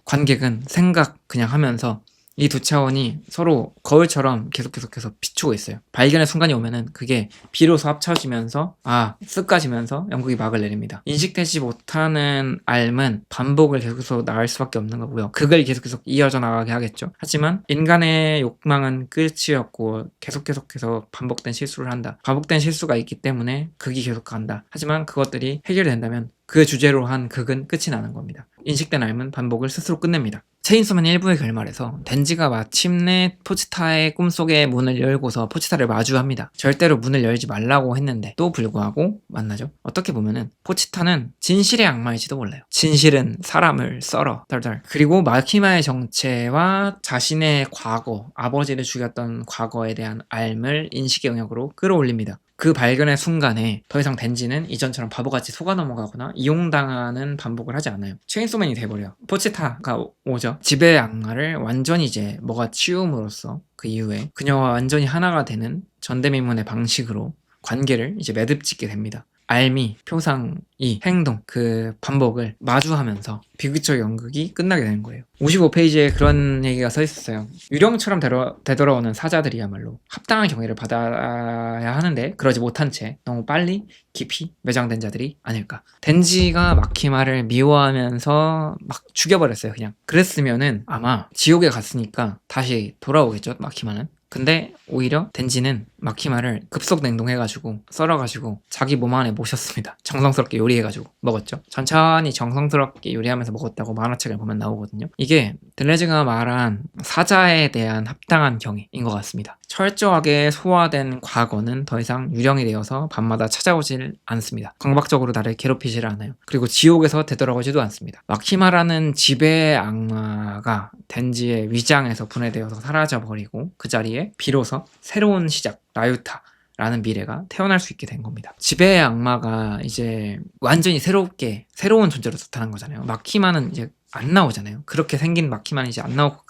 관객은 생각 그냥 하면서 이 두 차원이 서로 거울처럼 계속해서 비추고 있어요. 발견의 순간이 오면은 그게 비로소 합쳐지면서 쓱가지면서 연극이 막을 내립니다. 인식되지 못하는 삶은 반복을 계속해서 나을 수밖에 없는 거고요. 그걸 계속해서 이어져 나가게 하겠죠. 하지만 인간의 욕망은 끝이 없고 계속해서 반복된 실수를 한다. 반복된 실수가 있기 때문에 극이 계속 간다. 하지만 그것들이 해결된다면 그 주제로 한 극은 끝이 나는 겁니다. 인식된 삶은 반복을 스스로 끝냅니다. 체인소맨 1부의 결말에서 덴지가 마침내 포치타의 꿈속의 문을 열고서 포치타를 마주합니다. 절대로 문을 열지 말라고 했는데 또 불구하고 만나죠. 어떻게 보면은 포치타는 진실의 악마일지도 몰라요. 진실은 사람을 썰어 덜덜. 그리고 마키마의 정체와 자신의 과거, 아버지를 죽였던 과거에 대한 삶을 인식의 영역으로 끌어올립니다. 그 발견의 순간에 더 이상 덴지는 이전처럼 바보같이 속아 넘어가거나 이용당하는 반복을 하지 않아요. 체인소맨이 돼버려요. 포치타가 오죠. 지배의 악마를 완전히 이제 뭐가 치움으로써 그 이후에 그녀와 완전히 하나가 되는 전대미문의 방식으로 관계를 이제 매듭짓게 됩니다. 알미, 표상이, 행동, 그 반복을 마주하면서 비극적 연극이 끝나게 되는 거예요. 55페이지에 그런 얘기가 써 있었어요. 유령처럼 되돌아오는 사자들이야말로 합당한 경애를 받아야 하는데 그러지 못한 채 너무 빨리 깊이 매장된 자들이 아닐까. 덴지가 마키마를 미워하면서 막 죽여버렸어요. 그냥 그랬으면은 아마 지옥에 갔으니까 다시 돌아오겠죠, 마키마는. 근데 오히려 덴지는 마키마를 급속 냉동해가지고 썰어가지고 자기 몸 안에 모셨습니다. 정성스럽게 요리해가지고 먹었죠. 천천히 정성스럽게 요리하면서 먹었다고 만화책을 보면 나오거든요. 이게 델레즈가 말한 사자에 대한 합당한 경애인 것 같습니다. 철저하게 소화된 과거는 더 이상 유령이 되어서 밤마다 찾아오질 않습니다. 강박적으로 나를 괴롭히질 않아요. 그리고 지옥에서 되돌아오지도 않습니다. 마키마라는 지배의 악마가 덴지의 위장에서 분해되어서 사라져버리고 그 자리에 비로소 새로운 시작, 라유타라는 미래가 태어날 수 있게 된 겁니다. 지배의 악마가 이제 완전히 새로운 존재로 나타난 거잖아요. 마키마는 이제 안 나오잖아요. 그렇게 생긴 마키마는 이제 안 나오고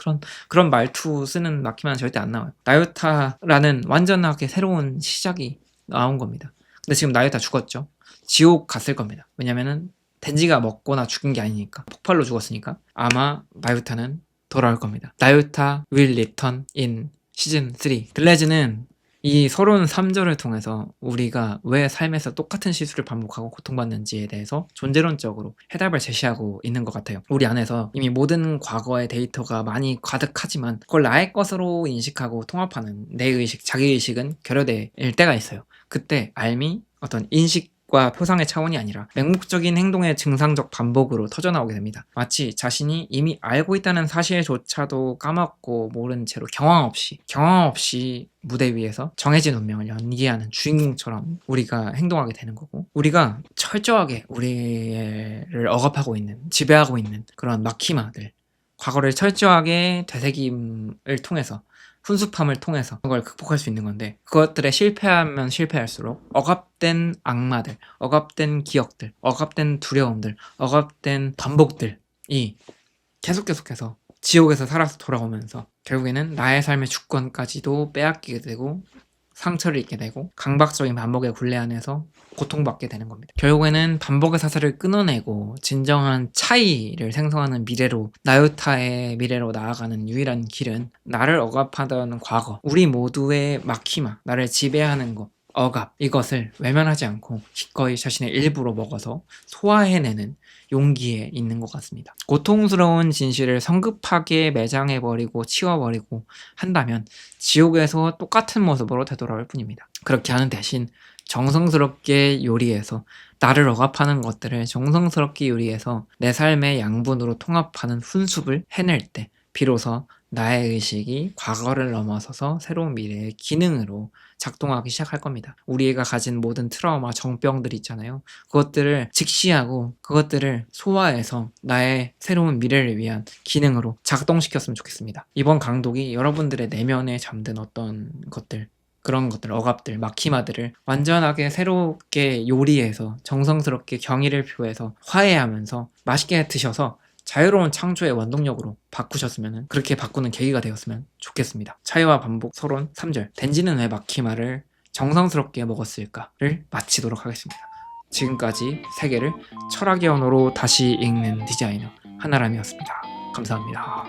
그런 말투 쓰는 마키마는 절대 안 나와요. 나유타라는 완전하게 새로운 시작이 나온 겁니다. 근데 지금 나유타 죽었죠. 지옥 갔을 겁니다. 왜냐면은 덴지가 먹거나 죽은 게 아니니까, 폭발로 죽었으니까 아마 나유타는 돌아올 겁니다. 나유타 will return in 시즌 3. 델레즈는 이 서러운 3절을 통해서 우리가 왜 삶에서 똑같은 실수를 반복하고 고통받는지에 대해서 존재론적으로 해답을 제시하고 있는 것 같아요. 우리 안에서 이미 모든 과거의 데이터가 많이 가득하지만 그걸 나의 것으로 인식하고 통합하는 내 의식, 자기의식은 결여될 때가 있어요. 그때 삶이 어떤 인식과 표상의 차원이 아니라 맹목적인 행동의 증상적 반복으로 터져나오게 됩니다. 마치 자신이 이미 알고 있다는 사실조차도 까먹고 모른 채로 경황 없이 무대 위에서 정해진 운명을 연기하는 주인공처럼 우리가 행동하게 되는 거고, 우리가 철저하게 우리를 억압하고 있는, 지배하고 있는 그런 마키마들, 과거를 철저하게 되새김을 통해서, 훈수함을 통해서 그걸 극복할 수 있는 건데, 그것들에 실패하면 실패할수록 억압된 악마들, 억압된 기억들, 억압된 두려움들, 억압된 반복들이 계속해서 지옥에서 살아서 돌아오면서 결국에는 나의 삶의 주권까지도 빼앗기게 되고 상처를 입게 되고 강박적인 반복의 굴레 안에서 고통받게 되는 겁니다. 결국에는 반복의 사슬을 끊어내고 진정한 차이를 생성하는 미래로, 나유타의 미래로 나아가는 유일한 길은 나를 억압하던 과거, 우리 모두의 마키마, 나를 지배하는 것, 억압, 이것을 외면하지 않고 기꺼이 자신의 일부로 먹어서 소화해내는 용기에 있는 것 같습니다. 고통스러운 진실을 성급하게 매장해버리고 치워버리고 한다면 지옥에서 똑같은 모습으로 되돌아올 뿐입니다. 그렇게 하는 대신 정성스럽게 요리해서, 나를 억압하는 것들을 정성스럽게 요리해서 내 삶의 양분으로 통합하는 훈습을 해낼 때 비로소 나의 의식이 과거를 넘어서서 새로운 미래의 기능으로 작동하기 시작할 겁니다. 우리가 가진 모든 트라우마, 정병들 있잖아요. 그것들을 직시하고 그것들을 소화해서 나의 새로운 미래를 위한 기능으로 작동시켰으면 좋겠습니다. 이번 강독이 여러분들의 내면에 잠든 어떤 것들, 그런 것들, 억압들, 마키마들을 완전하게 새롭게 요리해서 정성스럽게 경의를 표해서 화해하면서 맛있게 드셔서 자유로운 창조의 원동력으로 바꾸셨으면, 그렇게 바꾸는 계기가 되었으면 좋겠습니다. 차이와 반복 서론 3절, 덴지는 왜 마키마를 정성스럽게 먹었을까를 마치도록 하겠습니다. 지금까지 세계를 철학의 언어로 다시 읽는 디자이너 하나람이었습니다. 감사합니다.